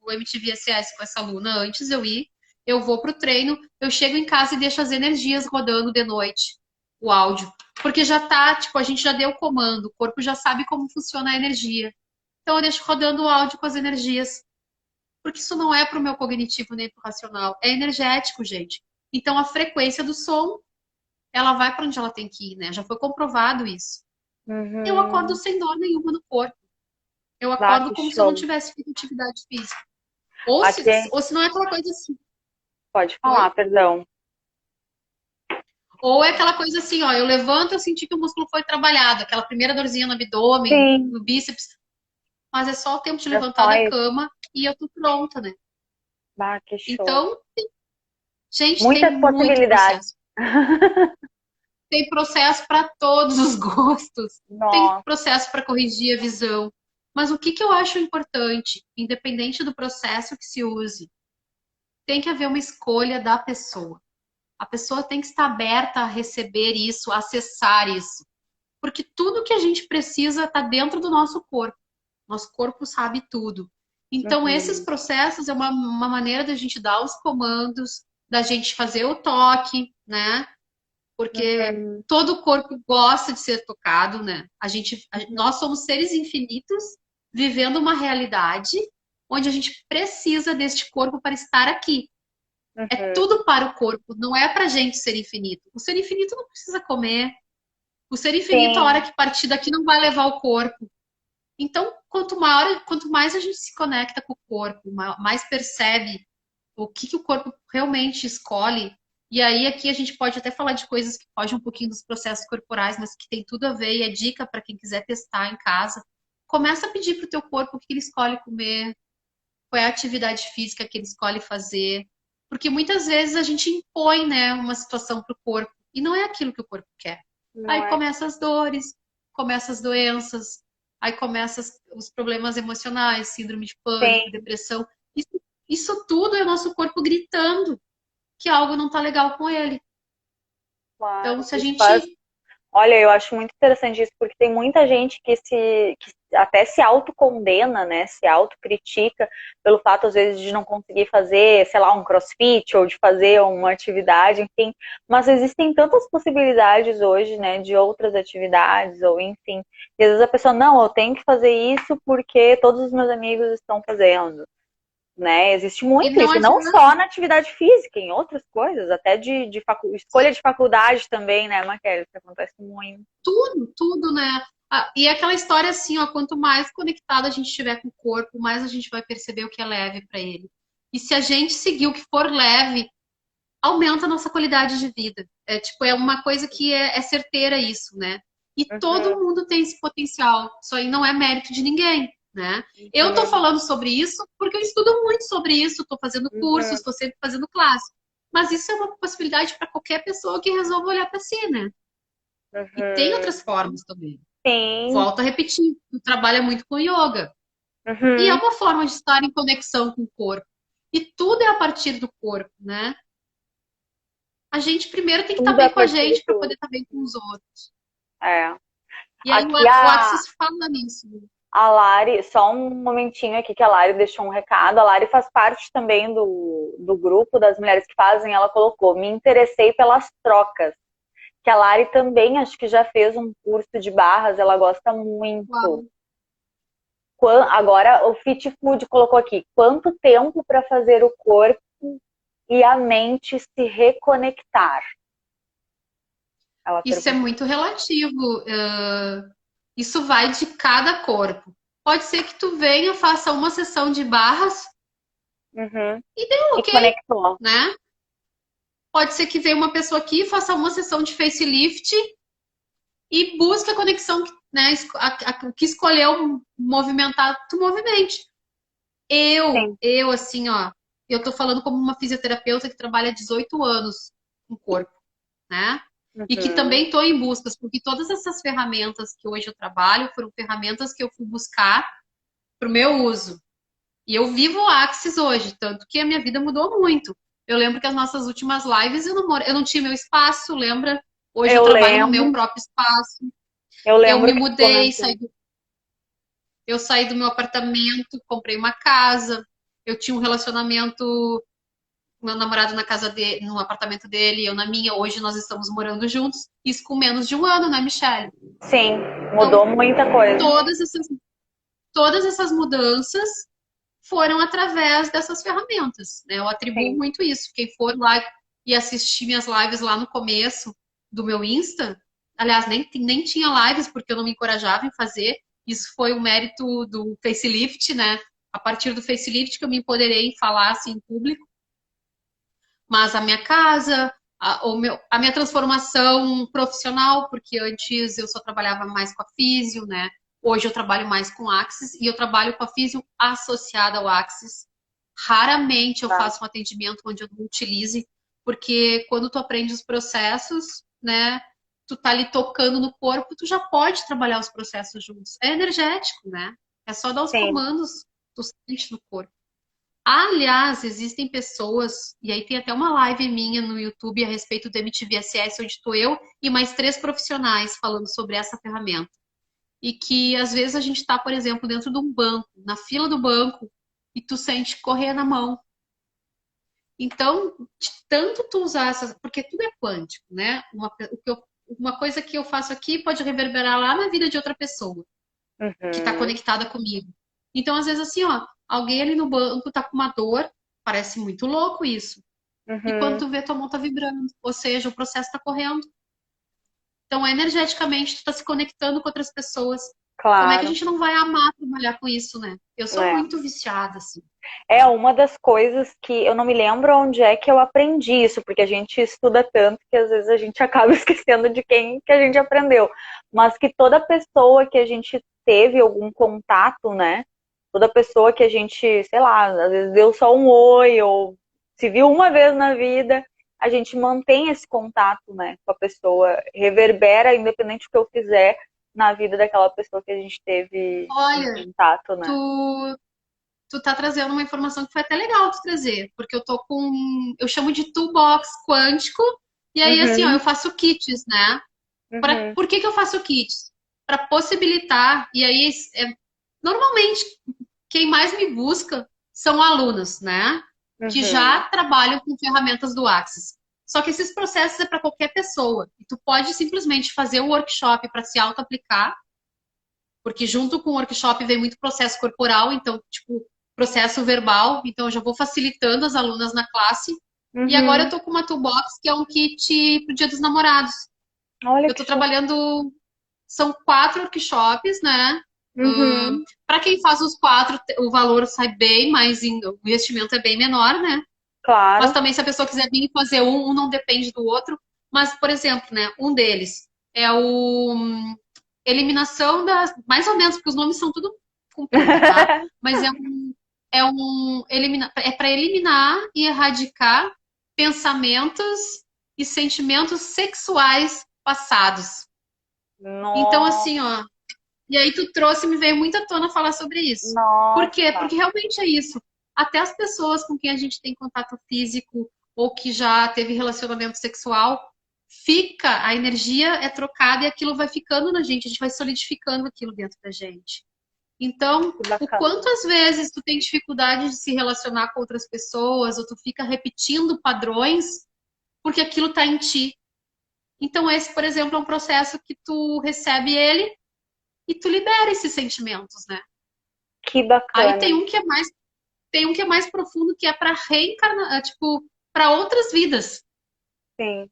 B: o MTV SS com essa aluna antes de eu ir. Eu vou pro treino, eu chego em casa e deixo as energias rodando de noite, o áudio. Porque já tá, tipo, a gente já deu o comando, o corpo já sabe como funciona a energia. Então eu deixo rodando o áudio com as energias. Porque isso não é pro meu cognitivo nem pro racional, é energético, gente. Então a frequência do som, ela vai para onde ela tem que ir, né? Já foi comprovado isso. Eu acordo
A: Uhum.
B: sem dor nenhuma no corpo. Eu
A: Ah,
B: acordo
A: que
B: como se eu não
A: show.
B: tivesse feito atividade física. Ou se,
A: Aqui,
B: ou se não é aquela coisa assim.
A: pode falar,
B: Oi?
A: perdão.
B: Ou é aquela coisa assim, ó, eu levanto, eu senti que o músculo foi trabalhado, aquela primeira dorzinha no abdômen,
A: Sim,
B: no bíceps, mas é só o tempo de
A: é
B: levantar
A: só
B: da
A: isso.
B: cama e eu tô pronta, né?
A: Ah, que show.
B: Então, gente, tem
A: Muitas
B: muito
A: possibilidades.
B: processo. Tem processo para todos os gostos. Tem
A: Nossa.
B: processo para corrigir a visão. Mas o que eu acho importante, independente do processo que se use, tem que haver uma escolha da pessoa. A pessoa tem que estar aberta a receber isso, a acessar isso. Porque tudo que a gente precisa está dentro do nosso corpo. Nosso corpo sabe tudo. Então, esses
A: Uhum.
B: processos é uma maneira da gente dar os comandos, da gente fazer o toque, né? Porque
A: Uhum.
B: todo o corpo gosta de ser tocado, né?
A: Uhum.
B: Nós somos seres infinitos vivendo uma realidade onde a gente precisa deste corpo para estar aqui. É
A: Uhum.
B: tudo para o corpo, não é para a gente ser infinito. O ser infinito não precisa comer. O ser infinito, a hora
A: Sim.
B: que partir daqui, não vai levar o corpo. Então, quanto mais a gente se conecta com o corpo, mais percebe o que o corpo realmente escolhe. E aí aqui a gente pode até falar de coisas que fogem um pouquinho dos processos corporais, mas que tem tudo a ver e é dica para quem quiser testar em casa. Começa a pedir para o teu corpo o que ele escolhe comer, qual é a atividade física que ele escolhe fazer. Porque muitas vezes a gente impõe, né, uma situação para o corpo e não é aquilo que o corpo quer.
A: Não
B: Aí
A: é?
B: começam as dores, começam as doenças, aí começam os problemas emocionais, síndrome de pânico,
A: Sim,
B: depressão. Isso tudo é o nosso corpo gritando que algo não está legal com ele. Então,
A: claro.
B: se a
A: Isso faz.
B: gente.
A: Olha, eu acho muito interessante isso, porque tem muita gente que até se autocondena, né? Se autocritica pelo fato, às vezes, de não conseguir fazer, sei lá, um crossfit ou de fazer uma atividade, enfim. Mas existem tantas possibilidades hoje, né, de outras atividades, ou enfim. E às vezes a pessoa, não, eu tenho que fazer isso porque todos os meus amigos estão fazendo. Né? Existe
B: E
A: muito
B: não
A: isso, não
B: adianta
A: só na atividade física, em outras coisas, até escolha de faculdade também, né, Maquele? Isso acontece muito.
B: tudo, né? E é aquela história assim, ó, quanto mais conectado a gente estiver com o corpo, mais a gente vai perceber o que é leve para ele. E se a gente seguir o que for leve, aumenta a nossa qualidade de vida. É tipo, é uma coisa que é certeira isso, né? E todo
A: Uhum.
B: mundo tem esse potencial. Isso aí não é mérito de ninguém, né? Eu tô
A: Uhum.
B: falando sobre isso porque eu estudo muito sobre isso, tô fazendo cursos,
A: Uhum.
B: tô sempre fazendo classe. Mas isso é uma possibilidade para qualquer pessoa que resolva olhar para si, né? E tem outras
A: Uhum.
B: formas também.
A: Sim.
B: Volto a repetir, tu trabalha muito com yoga. E é
A: Uhum.
B: uma forma de estar em conexão com o corpo. E tudo é a partir do corpo, né? A gente primeiro tem que estar
A: Tudo a
B: bem com a
A: partir do
B: gente para poder
A: corpo.
B: estar bem com os outros.
A: É.
B: E aí
A: Aqui
B: o Axis fala nisso. Né?
A: a Lari, só um momentinho aqui que a Lari deixou um recado. A Lari faz parte também do grupo das mulheres que fazem. Ela colocou: me interessei pelas trocas. Que a Lari também acho que já fez um curso de barras, ela gosta muito.
B: Uau.
A: Agora o Fit Food colocou aqui: quanto tempo para fazer o corpo e a mente se reconectar? Ela
B: Isso é
A: perguntou.
B: muito relativo. Isso vai de cada corpo. Pode ser que tu venha, faça uma sessão de barras
A: Uhum.
B: e deu
A: E
B: ok,
A: conectou.
B: né? Pode ser que venha uma pessoa aqui, faça uma sessão de facelift e busque a conexão, né? O que escolheu movimentar, tu movimente.
A: Sim.
B: Eu assim, ó, eu tô falando como uma fisioterapeuta que trabalha há 18 anos com o corpo, né? E que
A: Uhum.
B: também estou em buscas, porque todas essas ferramentas que hoje eu trabalho foram ferramentas que eu fui buscar para o meu uso. E eu vivo o Axis hoje, tanto que a minha vida mudou muito. Eu lembro que as nossas últimas lives eu não tinha meu espaço, lembra? Hoje eu
A: Eu
B: trabalho no meu
A: lembro.
B: próprio espaço.
A: Eu
B: Eu
A: lembro
B: me
A: que tu
B: mudei,
A: comentou.
B: eu saí do meu apartamento, comprei uma casa. Eu tinha um relacionamento, meu namorado na casa dele, no apartamento dele, eu na minha. Hoje nós estamos morando juntos. Isso com menos de um ano, né, Michelle?
A: Sim,
B: Então,
A: mudou muita coisa.
B: todas essas, todas essas mudanças foram através dessas ferramentas, né? Eu atribuo
A: Sim.
B: muito isso. Quem for lá e assistir minhas lives lá no começo do meu Insta, aliás, nem tinha lives porque eu não me encorajava em fazer. Isso foi o mérito do facelift, né? A partir do facelift que eu me empoderei em falar assim em público. Mas a minha casa, a minha transformação profissional, porque antes eu só trabalhava mais com a físio, né? Hoje eu trabalho mais com Axis e eu trabalho com a físio associada ao Axis. Raramente eu
A: Tá.
B: faço um atendimento onde eu não utilize, porque quando tu aprende os processos, né? Tu tá ali tocando no corpo, tu já pode trabalhar os processos juntos. É energético, né? É só dar os
A: Sim.
B: comandos, tu sente no corpo. Aliás, existem pessoas, e aí tem até uma live minha no YouTube a respeito do MTVSS, onde estou eu e mais 3 profissionais falando sobre essa ferramenta. E que às vezes a gente está, por exemplo, dentro de um banco, na fila do banco, e tu sente correr na mão. Então, de tanto tu usar essas, porque tudo é quântico, né? Uma coisa que eu faço aqui pode reverberar lá na vida de outra pessoa que está
A: Uhum.
B: conectada comigo. Então, às vezes, assim, ó, alguém ali no banco tá com uma dor, parece muito louco isso. E quando
A: Uhum.
B: tu vê, tua mão tá vibrando, ou seja, o processo tá correndo. Então, energeticamente, tu tá se conectando com outras pessoas. Como é que a
A: Claro.
B: gente não vai amar trabalhar com isso, né? Eu sou
A: É.
B: muito viciada, assim.
A: É uma das coisas que eu não me lembro onde é que eu aprendi isso, porque a gente estuda tanto que às vezes a gente acaba esquecendo de quem que a gente aprendeu. Mas que toda pessoa que a gente teve algum contato, né? Toda pessoa que a gente, sei lá, às vezes deu só um oi ou se viu uma vez na vida, a gente mantém esse contato, né, com a pessoa, reverbera independente do que eu fizer na vida daquela pessoa que a gente teve um
B: Olha,
A: contato, né?
B: tu, tu tá trazendo uma informação que foi até legal de trazer, porque eu tô com, eu chamo de toolbox quântico, e aí, assim, ó, eu
A: Uhum,
B: faço kits, né?
A: uhum.
B: Por que que eu faço kits? Para possibilitar, e aí, normalmente, quem mais me busca são alunos, né? Que já
A: Uhum.
B: trabalham com ferramentas do Axis. Só que esses processos é para qualquer pessoa. E tu pode simplesmente fazer um workshop para se auto-aplicar, porque junto com o workshop vem muito processo corporal, então, tipo, processo verbal. Então, eu já vou facilitando as alunas na classe. E agora eu
A: Uhum.
B: tô com uma toolbox que é um kit pro Dia dos Namorados.
A: Olha
B: Eu
A: que
B: tô
A: show.
B: trabalhando, são 4 workshops, né?
A: Uhum.
B: Para quem faz os 4, o valor sai bem, mas o investimento é bem menor, né? Mas
A: Claro.
B: também se a pessoa quiser vir fazer um não depende do outro. Mas, por exemplo, né, um deles é o eliminação das. Mais ou menos, porque os nomes são tudo compridos, tá? Mas é para eliminar e erradicar pensamentos e sentimentos sexuais passados. Então,
A: Nossa,
B: assim, ó. E aí tu trouxe, me veio muito à tona falar sobre isso. Por quê?
A: nossa.
B: Porque realmente é isso. Até as pessoas com quem a gente tem contato físico ou que já teve relacionamento sexual, fica, a energia é trocada e aquilo vai ficando na gente, a gente vai solidificando aquilo dentro da gente. Então,
A: Que
B: o
A: bacana.
B: quanto às vezes tu tem dificuldade de se relacionar com outras pessoas, ou tu fica repetindo padrões, porque aquilo está em ti. Então, esse, por exemplo, é um processo que tu recebe ele e tu libera esses sentimentos, né?
A: Que
B: Aí
A: bacana.
B: tem um que é mais profundo, que é para reencarnar, tipo, para outras vidas.
A: Sim.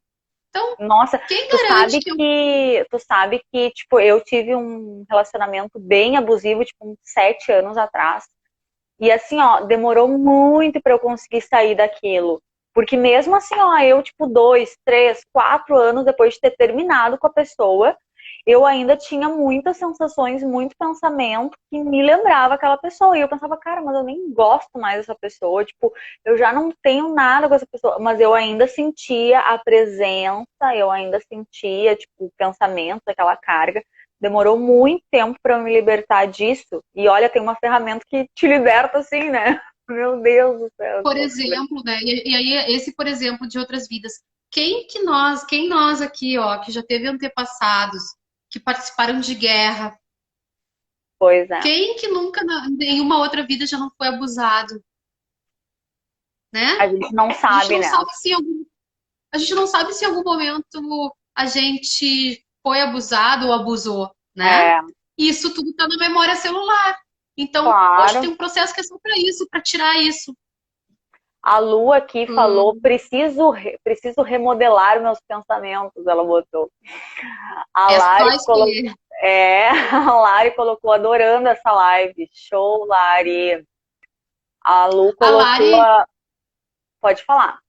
B: Então,
A: Nossa,
B: quem garante que eu.
A: tu sabe que, tipo, eu tive um relacionamento bem abusivo, tipo, uns 7 anos atrás. E assim, ó, demorou muito pra eu conseguir sair daquilo. Porque mesmo assim, ó, eu, tipo, 2, 3, 4 anos depois de ter terminado com a pessoa, eu ainda tinha muitas sensações, muito pensamento que me lembrava aquela pessoa. E eu pensava, cara, mas eu nem gosto mais dessa pessoa. Tipo, eu já não tenho nada com essa pessoa. Mas eu ainda sentia a presença, eu ainda sentia, tipo, o pensamento, aquela carga. Demorou muito tempo para eu me libertar disso. E olha, tem uma ferramenta que te liberta assim, né? Meu Deus do céu.
B: Por exemplo, né? E aí, esse, por exemplo, de outras vidas. Quem nós aqui, ó, que já teve antepassados, que participaram de guerra,
A: Pois é.
B: quem que nunca em uma outra vida já não foi abusado,
A: A
B: né?
A: gente não
B: A gente
A: sabe,
B: não
A: né?
B: sabe se em algum, a gente não sabe se em algum momento a gente foi abusado ou abusou, né?
A: É,
B: E isso tudo está na memória celular. Então, hoje tem
A: claro.
B: um processo que é só para isso, para tirar isso.
A: A Lu aqui falou:
B: Hum,
A: preciso remodelar meus pensamentos. Ela botou. A
B: é só
A: Lari colocou.
B: escolher.
A: É, a Lari colocou adorando essa live. Show, Lari. A Lu
B: A
A: colocou
B: Lari,
A: Pode falar.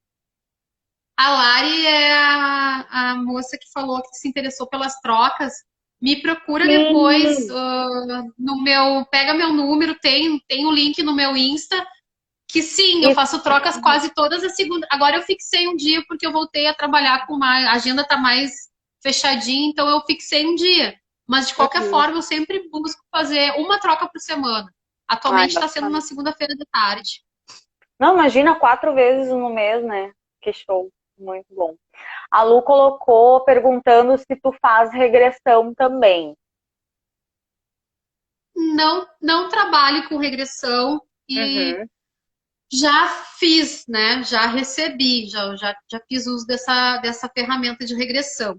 B: a Lari é a moça que falou que se interessou pelas trocas. Me procura depois
A: Sim.
B: no meu. Pega meu número, tem o link no meu Insta. Que sim, eu
A: Isso.
B: faço trocas quase todas as segundas. Agora eu fixei um dia porque eu voltei a trabalhar com uma. A agenda tá mais fechadinha, então eu fixei um dia. Mas de qualquer
A: Uhum.
B: forma, eu sempre busco fazer uma troca por semana.
A: Ai,
B: Atualmente está sendo
A: bacana.
B: uma segunda-feira da tarde.
A: Não, imagina 4 vezes no mês, né? Que show. Muito bom. A Lu colocou perguntando se tu faz regressão também.
B: Não trabalho com regressão e
A: Uhum.
B: já fiz, né? Já recebi, já fiz uso dessa ferramenta de regressão.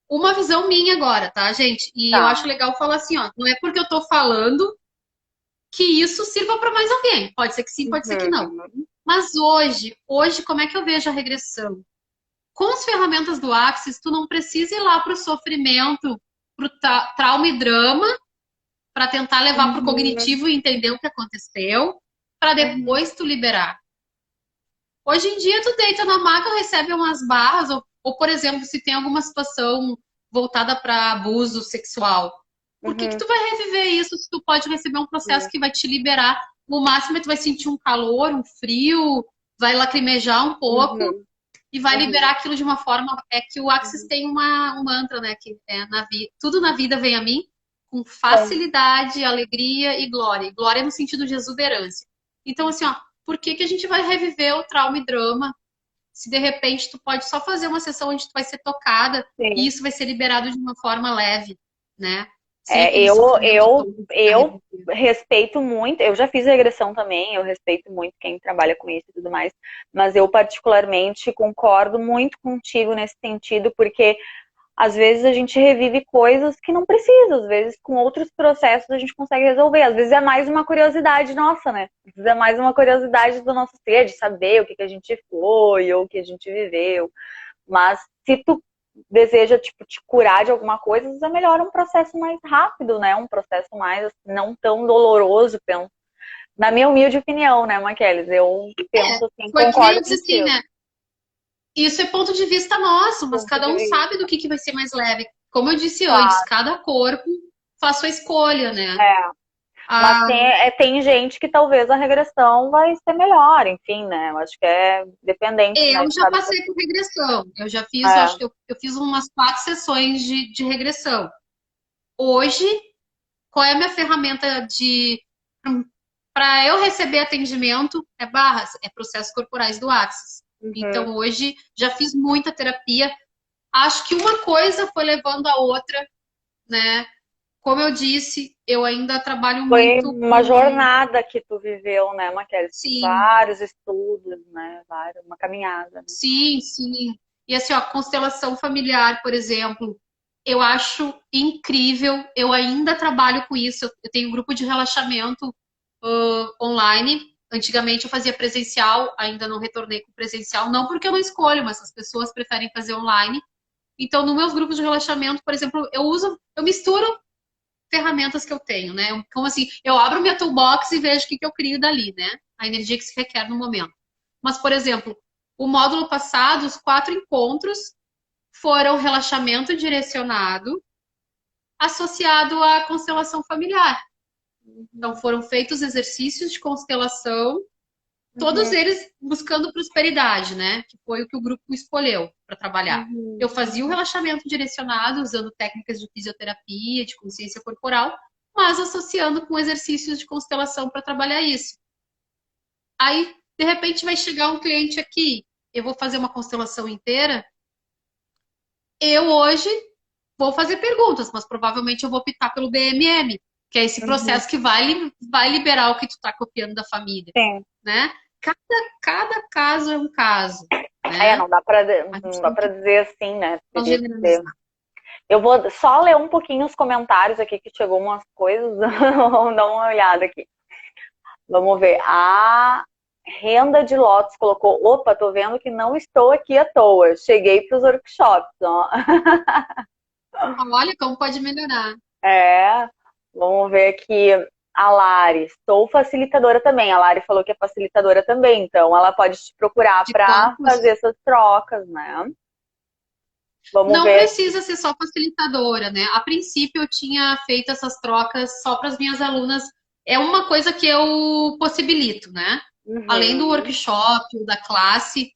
B: Uma visão minha agora, tá, gente? E eu
A: Tá.
B: acho legal falar assim, ó, não é porque eu tô falando que isso sirva para mais alguém. Pode ser que sim, pode ser que não.
A: Uhum.
B: Mas hoje, como é que eu vejo a regressão? Com as ferramentas do Axis, tu não precisa ir lá para o sofrimento, para o trauma e drama, para tentar levar para o
A: Uhum.
B: cognitivo e entender o que aconteceu, para
A: Uhum.
B: depois tu liberar. Hoje em dia, tu deita na maca, recebe umas barras, ou, por exemplo, se tem alguma situação voltada para abuso sexual, por que
A: Uhum.
B: tu vai reviver isso se tu pode receber um processo que vai te liberar? No máximo, tu vai sentir um calor, um frio, vai lacrimejar um pouco
A: Uhum.
B: e vai
A: Uhum.
B: liberar aquilo de uma forma. É que o Axis
A: Uhum.
B: tem um mantra, né? Que é tudo na vida vem a mim com
A: Bom,
B: facilidade, alegria e glória. E glória no sentido de exuberância. Então, assim, ó, por que a gente vai reviver o trauma e drama se de repente tu pode só fazer uma sessão onde tu vai ser tocada e
A: sim.
B: isso vai ser liberado de uma forma leve, né? Sem
A: É,
B: aquele sofrimento todo que tu vai
A: eu
B: reviver.
A: respeito muito, eu já fiz regressão também, eu respeito muito quem trabalha com isso e tudo mais, mas eu particularmente concordo muito contigo nesse sentido, porque às vezes a gente revive coisas que não precisa, às vezes com outros processos a gente consegue resolver, às vezes é mais uma curiosidade nossa, né? Às vezes é mais uma curiosidade do nosso ser, de saber o que a gente foi ou o que a gente viveu. Mas se tu deseja, tipo, te curar de alguma coisa, às vezes é melhor um processo mais rápido, né? Um processo mais, assim, não tão doloroso, penso. Na minha humilde opinião, né, Maqueles? Eu penso assim,
B: Foi que nem eu
A: concordo
B: disse assim,
A: contigo.
B: né? Isso é ponto de vista nosso, mas
A: Ponto
B: cada
A: de
B: um sabe
A: vista.
B: do que vai ser mais leve. Como eu disse antes,
A: Claro.
B: cada corpo faz sua escolha, né?
A: É. Mas
B: Ah,
A: tem gente que talvez a regressão vai ser melhor, enfim, né? Eu acho que é dependente, né,
B: eu
A: de
B: já
A: cada
B: passei
A: pessoa.
B: por regressão. Eu já fiz, eu acho
A: É.
B: que eu fiz umas 4 sessões de regressão. Hoje, qual é a minha ferramenta de para eu receber atendimento? É barras, é processos corporais do Axis.
A: Uhum.
B: Então, hoje já fiz muita terapia. Acho que uma coisa foi levando a outra, né? Como eu disse, eu ainda trabalho
A: Foi
B: muito
A: uma
B: com,
A: jornada que tu viveu, né, Maquele?
B: sim,
A: Vários estudos, né? Uma caminhada, né?
B: sim, sim. E assim, ó, constelação familiar, por exemplo, eu acho incrível. Eu ainda trabalho com isso. Eu tenho um grupo de relaxamento online. Antigamente eu fazia presencial, ainda não retornei com presencial, não porque eu não escolho, mas as pessoas preferem fazer online. Então, nos meus grupos de relaxamento, por exemplo, eu misturo ferramentas que eu tenho, né? Como assim, eu abro minha toolbox e vejo o que eu crio dali, né? A energia que se requer no momento. Mas, por exemplo, o módulo passado, os 4 encontros foram relaxamento direcionado associado à constelação familiar. Então,
A: Uhum.
B: foram feitos exercícios de constelação, todos
A: Uhum.
B: eles buscando prosperidade, né? Que foi o que o grupo escolheu para trabalhar. Eu
A: Uhum.
B: fazia o relaxamento direcionado usando técnicas de fisioterapia, de consciência corporal, mas associando com exercícios de constelação para trabalhar isso. Aí, de repente, vai chegar um cliente aqui, eu vou fazer uma constelação inteira. Eu hoje vou fazer perguntas, mas provavelmente eu vou optar pelo BMM, que é esse
A: Uhum.
B: processo que vai liberar o que tu está copiando da família,
A: Sim.
B: né? Cada caso é um caso,
A: É,
B: né? A
A: não
B: gente
A: dá
B: tem
A: para
B: que
A: dizer assim, né?
B: não
A: Teria que ser.
B: generalizar.
A: Eu vou só ler um pouquinho os comentários aqui que chegou umas coisas. Vamos dar uma olhada aqui. Vamos ver. A Renda de Lotus colocou: opa, tô vendo que não estou aqui à toa. Cheguei para os workshops, ó.
B: Olha como pode melhorar.
A: É, vamos ver aqui. A Lari, sou facilitadora também. A Lari falou que é facilitadora também, então ela pode te procurar
B: De
A: para fazer
B: corpos,
A: essas trocas, né? Vamos
B: não
A: ver aqui.
B: precisa ser só facilitadora, né? A princípio eu tinha feito essas trocas só para as minhas alunas. É uma coisa que eu possibilito, né? Além do
A: Uhum,
B: workshop, da classe,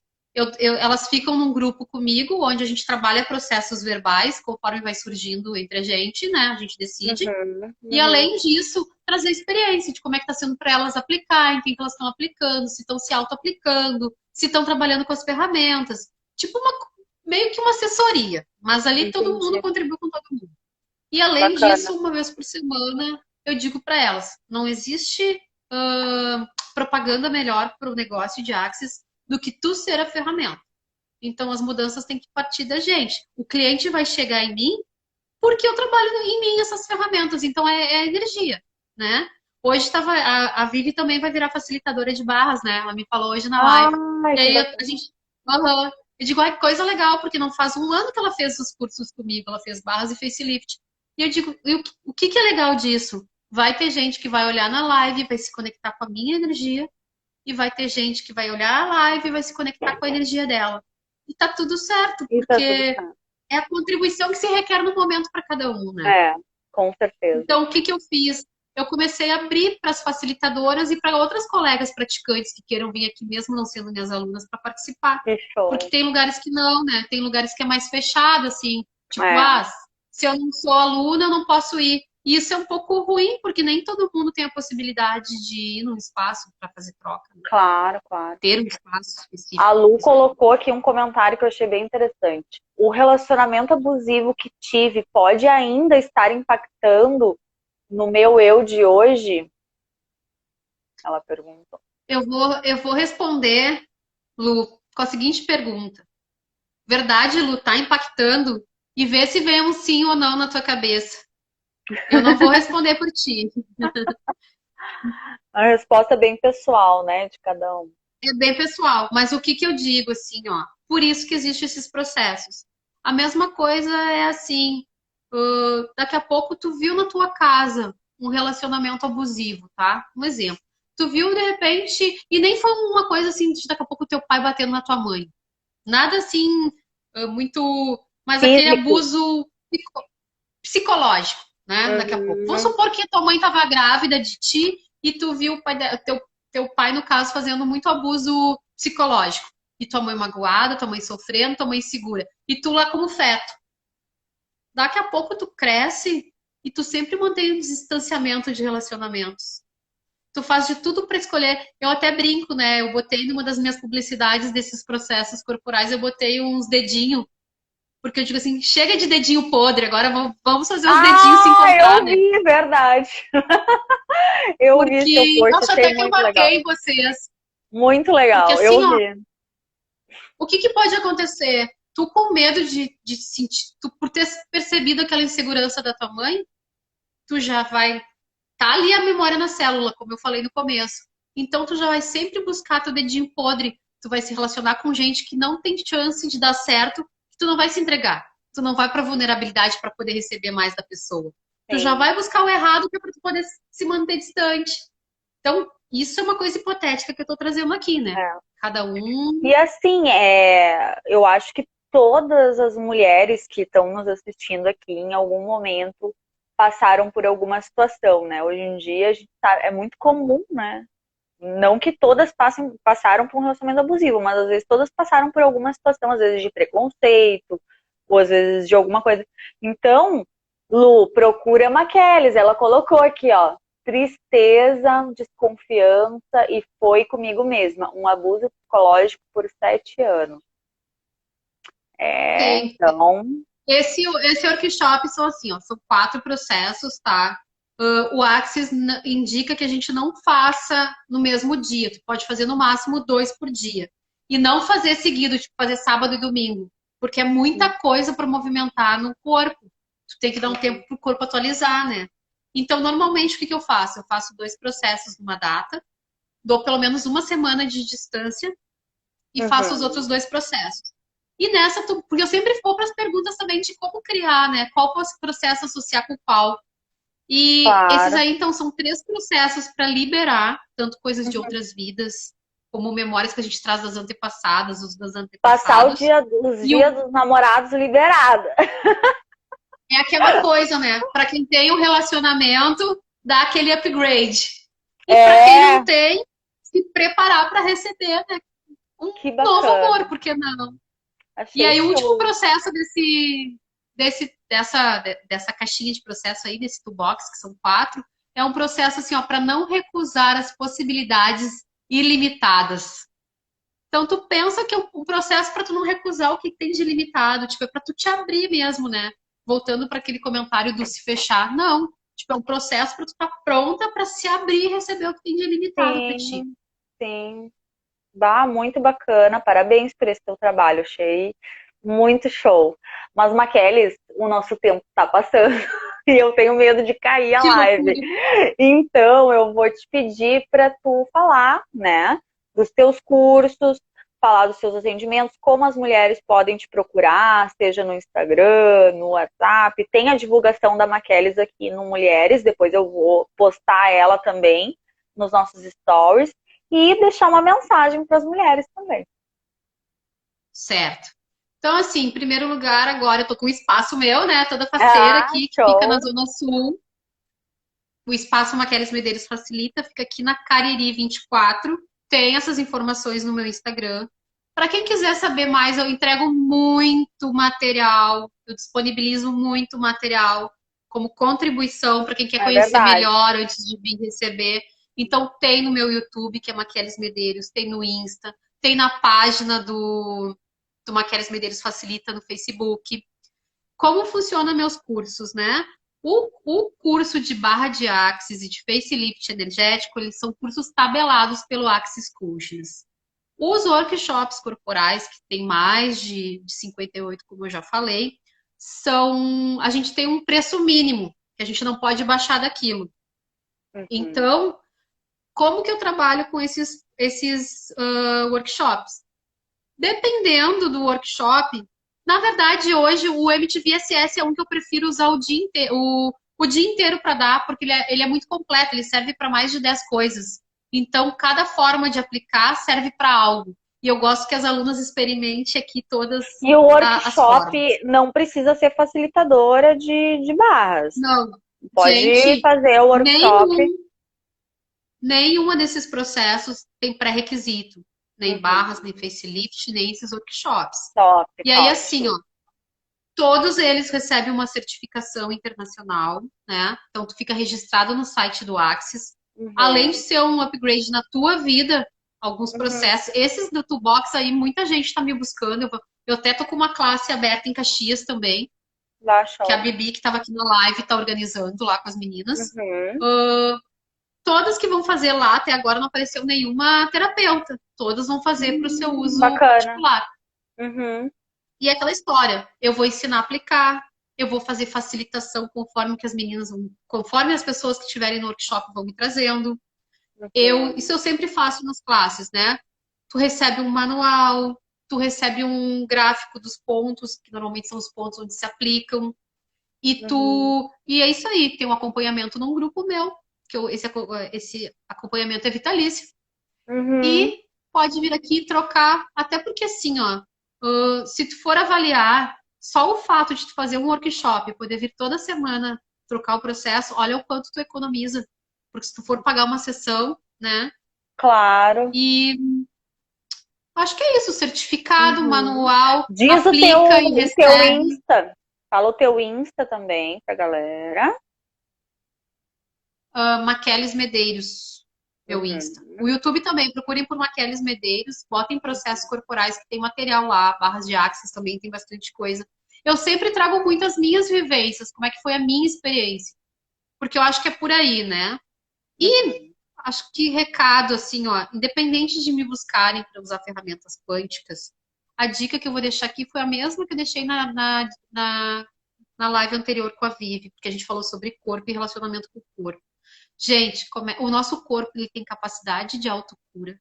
B: elas ficam num grupo comigo, onde a gente trabalha processos verbais, conforme vai surgindo entre a gente, né? A gente decide.
A: uhum,
B: E
A: uhum.
B: além disso, trazer experiência de como é que está sendo para elas aplicar, em quem que elas estão aplicando, se estão se auto-aplicando, se estão trabalhando com as ferramentas. Tipo meio que uma assessoria, mas ali todo mundo
A: Entendi.
B: contribui com todo mundo. E além
A: Bacana.
B: disso, uma vez por semana, eu digo para elas: não existe propaganda melhor para o negócio de Axis do que tu ser a ferramenta. Então as mudanças têm que partir da gente. O cliente vai chegar em mim porque eu trabalho em mim essas ferramentas, então é energia, né? Hoje estava a Vivi também vai virar facilitadora de barras, né? Ela me falou hoje na live.
A: Ai,
B: E
A: que
B: aí a
A: bacana.
B: gente, uhum. Eu digo, ai, que coisa legal, porque não faz um ano que ela fez os cursos comigo, ela fez barras e facelift. E eu digo, e o que é legal disso? Vai ter gente que vai olhar na live, vai se conectar com a minha energia, e vai ter gente que vai olhar a live e vai se conectar com a energia dela. E tá tudo certo,
A: E tá tudo
B: porque
A: certo.
B: é a contribuição que se requer no momento para cada um, né?
A: É, com certeza.
B: Então, o que eu fiz? Eu comecei a abrir para as facilitadoras e para outras colegas praticantes que queiram vir aqui, mesmo não sendo minhas alunas, para participar.
A: Que
B: Porque
A: show.
B: tem lugares que não, né? Tem lugares que é mais fechado, assim. Tipo,
A: É,
B: se eu não sou aluna, eu não posso ir. E isso é um pouco ruim, porque nem todo mundo tem a possibilidade de ir num espaço para fazer troca, né?
A: claro, claro.
B: Ter um espaço
A: A
B: específico para
A: Lu
B: fazer troca.
A: colocou aqui um comentário que eu achei bem interessante. O relacionamento abusivo que tive pode ainda estar impactando no meu eu de hoje? Ela perguntou.
B: Eu vou responder, Lu, com a seguinte pergunta. Verdade, Lu, tá impactando? E vê se vem um sim ou não na tua cabeça. Eu não vou responder por ti.
A: A resposta é bem pessoal, né, de cada um.
B: É bem pessoal, mas o que eu digo assim, ó, por isso que existem esses processos. A mesma coisa é assim, daqui a pouco tu viu na tua casa um relacionamento abusivo, tá? Um exemplo. Tu viu de repente, e nem foi uma coisa assim, de daqui a pouco teu pai batendo na tua mãe. Nada assim, muito. Mas aquele
A: Físico.
B: abuso. psicológico, né? Daqui a pouco. Vamos
A: Uhum.
B: supor que tua mãe estava grávida de ti e tu viu teu pai, no caso, fazendo muito abuso psicológico. E tua mãe magoada, tua mãe sofrendo, tua mãe insegura. E tu lá como feto. Daqui a pouco tu cresce e tu sempre mantém um distanciamento de relacionamentos. Tu faz de tudo para escolher. Eu até brinco, né? Eu botei numa das minhas publicidades desses processos corporais, eu botei uns dedinhos, porque eu digo assim, chega de dedinho podre, agora vamos fazer os dedinhos se
A: Ah,
B: encontrar,
A: eu
B: né?
A: vi, verdade. Eu vi seu
B: Porque
A: post,
B: acho
A: achei
B: até que eu
A: muito legal.
B: marquei vocês.
A: Muito
B: Porque
A: legal,
B: assim,
A: eu
B: ó,
A: vi.
B: o que que pode acontecer? Tu com medo de sentir, tu por ter percebido aquela insegurança da tua mãe, tu já vai. Tá ali a memória na célula, como eu falei no começo. Então tu já vai sempre buscar teu dedinho podre. Tu vai se relacionar com gente que não tem chance de dar certo, que tu não vai se entregar. Tu não vai pra vulnerabilidade para poder receber mais da pessoa. Tu já
A: Sim.
B: vai buscar o errado que é pra tu poder se manter distante. Então, isso é uma coisa hipotética que eu tô trazendo aqui, né?
A: É.
B: Cada um
A: E assim, eu acho que todas as mulheres que estão nos assistindo aqui, em algum momento, passaram por alguma situação, né? Hoje em dia é muito comum, né? Não que todas passaram por um relacionamento abusivo, mas às vezes todas passaram por alguma situação, às vezes de preconceito, ou às vezes de alguma coisa. Então, Lu, procura a Maqueles. Ela colocou aqui, ó, tristeza, desconfiança e foi comigo mesma. Um abuso psicológico por 7 anos.
B: tem.
A: Então,
B: Esse workshop são assim, ó, são 4 processos, tá? O Axis indica que a gente não faça no mesmo dia. Tu pode fazer no máximo 2 por dia. E não fazer seguido, tipo, fazer sábado e domingo. Porque é muita coisa para movimentar no corpo. Tu tem que dar um tempo pro corpo atualizar, né? Então, normalmente, o que que eu faço? Eu faço 2 processos numa data, dou pelo menos uma semana de distância e faço os outros
A: uhum,
B: 2 processos. E nessa, porque eu sempre vou para as perguntas também de como criar, né? Qual processo associar com qual. E esses
A: claro.
B: aí, então, são 3 processos para liberar, tanto coisas de
A: Uhum.
B: outras vidas, como memórias que a gente traz das antepassadas, os das
A: Passar
B: antepassados.
A: os
B: E o,
A: dias dos namorados liberada.
B: é aquela coisa, né? Para quem tem um relacionamento, dá aquele upgrade. E para quem não
A: É,
B: tem, se preparar para receber, né? Um
A: que
B: novo amor,
A: bacana.
B: por que não? E
A: Achei
B: aí, o último
A: show.
B: processo dessa caixinha de processo aí, desse toolbox, que são 4, é um processo assim, ó, para não recusar as possibilidades ilimitadas. Então, tu pensa que é um processo para tu não recusar o que tem de limitado, tipo, é para tu te abrir mesmo, né? Voltando para aquele comentário do se fechar. Não, tipo, é um processo para tu estar pronta para se abrir e receber o que tem de limitado para ti.
A: Sim, sim. Bah, muito bacana. Parabéns por esse teu trabalho. Achei muito show. Mas, Maqueles, o nosso tempo tá passando e eu tenho medo de cair a
B: Que
A: live.
B: loucura!
A: Então, eu vou te pedir para tu falar, né, dos teus cursos, falar dos seus atendimentos, como as mulheres podem te procurar, seja no Instagram, no WhatsApp. Tem a divulgação da Maqueles aqui no Mulheres, depois eu vou postar ela também nos nossos stories e deixar uma mensagem para as mulheres também.
B: Certo. Então, assim, em primeiro lugar, agora eu tô com um espaço meu, né? Toda faceira
A: Ah,
B: aqui, que fica na
A: show.
B: Zona Sul. O espaço Maqueles Medeiros facilita, fica aqui na Cariri 24. Tem essas informações no meu Instagram. Para quem quiser saber mais, eu entrego muito material, eu disponibilizo muito material como contribuição para quem quer
A: É
B: conhecer
A: verdade.
B: melhor antes de vir receber. Então, tem no meu YouTube, que é Maqueles Medeiros, tem no Insta, tem na página do Maqueles Medeiros Facilita no Facebook. Como funcionam meus cursos, né? O curso de barra de Axis e de facelift energético, eles são cursos tabelados pelo Axis Coaches. Os workshops corporais, que tem mais de 58, como eu já falei, a gente tem um preço mínimo, que a gente não pode baixar daquilo.
A: Uhum.
B: Então, como que eu trabalho com esses workshops? Dependendo do workshop, na verdade, hoje o MTV-SS é um que eu prefiro usar o dia inteiro para dar, porque ele é muito completo, ele serve para mais de 10 coisas. Então, cada forma de aplicar serve para algo. E eu gosto que as alunas experimentem aqui todas
A: E o
B: as formas.
A: workshop não precisa ser facilitadora de barras.
B: Não,
A: Pode
B: gente,
A: fazer o workshop.
B: nenhuma desses processos tem pré-requisito. Nem barras, nem facelift, nem esses workshops.
A: Top,
B: E aí,
A: top.
B: assim, ó, todos eles recebem uma certificação internacional, né? Então, tu fica registrado no site do Axis. Além de ser um upgrade na tua vida, alguns processos. Esses do Toolbox aí, muita gente está me buscando. Eu até tô com uma classe aberta em Caxias também,
A: Baixa.
B: que a Bibi, que estava aqui na live, está organizando lá com as meninas.
A: Uhum.
B: Todas que vão fazer lá, até agora não apareceu nenhuma terapeuta. Todas vão fazer para o seu uso
A: Bacana.
B: particular.
A: Uhum.
B: E é aquela história, eu vou ensinar a aplicar, eu vou fazer facilitação conforme que as meninas vão, conforme as pessoas que estiverem no workshop vão me trazendo. Isso eu sempre faço nas classes, né? Tu recebe um manual, tu recebe um gráfico dos pontos, que normalmente são os pontos onde se aplicam, e é isso aí, tem um acompanhamento num grupo meu, esse acompanhamento é vitalício.
A: Uhum.
B: E pode vir aqui e trocar, até porque assim, ó, se tu for avaliar, só o fato de tu fazer um workshop, poder vir toda semana trocar o processo, olha o quanto tu economiza. Porque se tu for pagar uma sessão, né?
A: Claro.
B: E acho que é isso, certificado, manual,
A: Diz
B: aplica e
A: o teu
B: recebe.
A: Insta. Fala o teu Insta também pra galera.
B: Maqueles Medeiros, meu Insta. O YouTube também, procurem por Maqueles Medeiros, botem processos corporais, que tem material lá, barras de axis também, tem bastante coisa. Eu sempre trago muito as minhas vivências, como é que foi a minha experiência. Porque eu acho que é por aí, né? E acho que recado, assim, ó, independente de me buscarem para usar ferramentas quânticas, a dica que eu vou deixar aqui foi a mesma que eu deixei na live anterior com a Vivi, porque a gente falou sobre corpo e relacionamento com o corpo. Gente, o nosso corpo ele tem capacidade de autocura.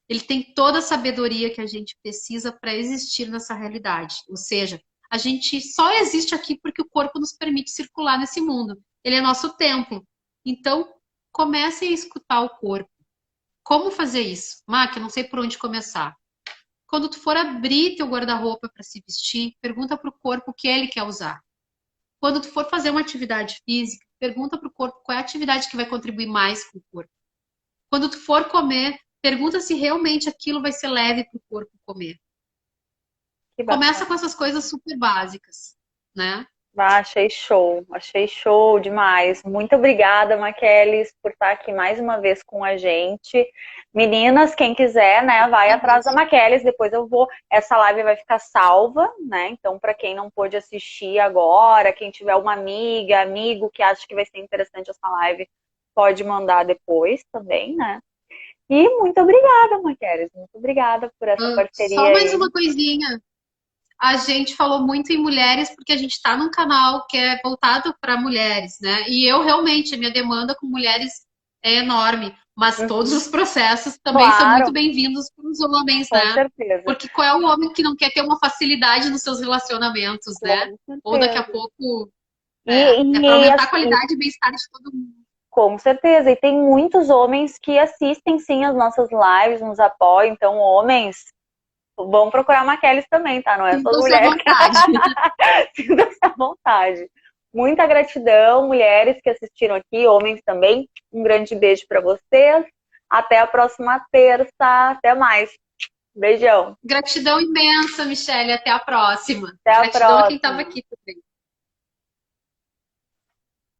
B: Ele tem toda a sabedoria que a gente precisa para existir nessa realidade. Ou seja, a gente só existe aqui porque o corpo nos permite circular nesse mundo. Ele é nosso templo. Então, comecem a escutar o corpo. Como fazer isso? Mac, eu não sei por onde começar. Quando tu for abrir teu guarda-roupa para se vestir, pergunta para o corpo o que ele quer usar. Quando tu for fazer uma atividade física, pergunta para o corpo qual é a atividade que vai contribuir mais com o corpo. Quando tu for comer, pergunta se realmente aquilo vai ser leve para o corpo comer. Começa com essas coisas super básicas, né?
A: Ah, achei show demais. Muito obrigada, Maqueles, por estar aqui mais uma vez com a gente. Meninas, quem quiser, né, vai atrás da Maqueles, depois essa live vai ficar salva, né? Então, para quem não pôde assistir agora, quem tiver uma amiga, amigo que acha que vai ser interessante essa live, pode mandar depois também, né? E muito obrigada, Maqueles, muito obrigada por essa parceria
B: Só mais
A: aí.
B: uma coisinha. A gente falou muito em mulheres porque a gente está num canal que é voltado para mulheres, né? E eu realmente, a minha demanda com mulheres é enorme, mas todos os processos também são muito bem-vindos para os homens,
A: com
B: né?
A: certeza.
B: Porque qual é o homem que não quer ter uma facilidade nos seus relacionamentos, né? Ou daqui a pouco é para aumentar a qualidade e bem-estar de todo mundo.
A: Com certeza, e tem muitos homens que assistem sim as nossas lives, nos apoiam, então homens, vão procurar a Maqueles também, tá? Não é só mulher. Sintam-se à vontade. Muita gratidão, mulheres que assistiram aqui, homens também. Um grande beijo para vocês. Até a próxima terça. Até mais. Beijão.
B: Gratidão imensa, Michele. Até a próxima.
A: Até a
B: Gratidão
A: próxima.
B: a quem estava aqui também.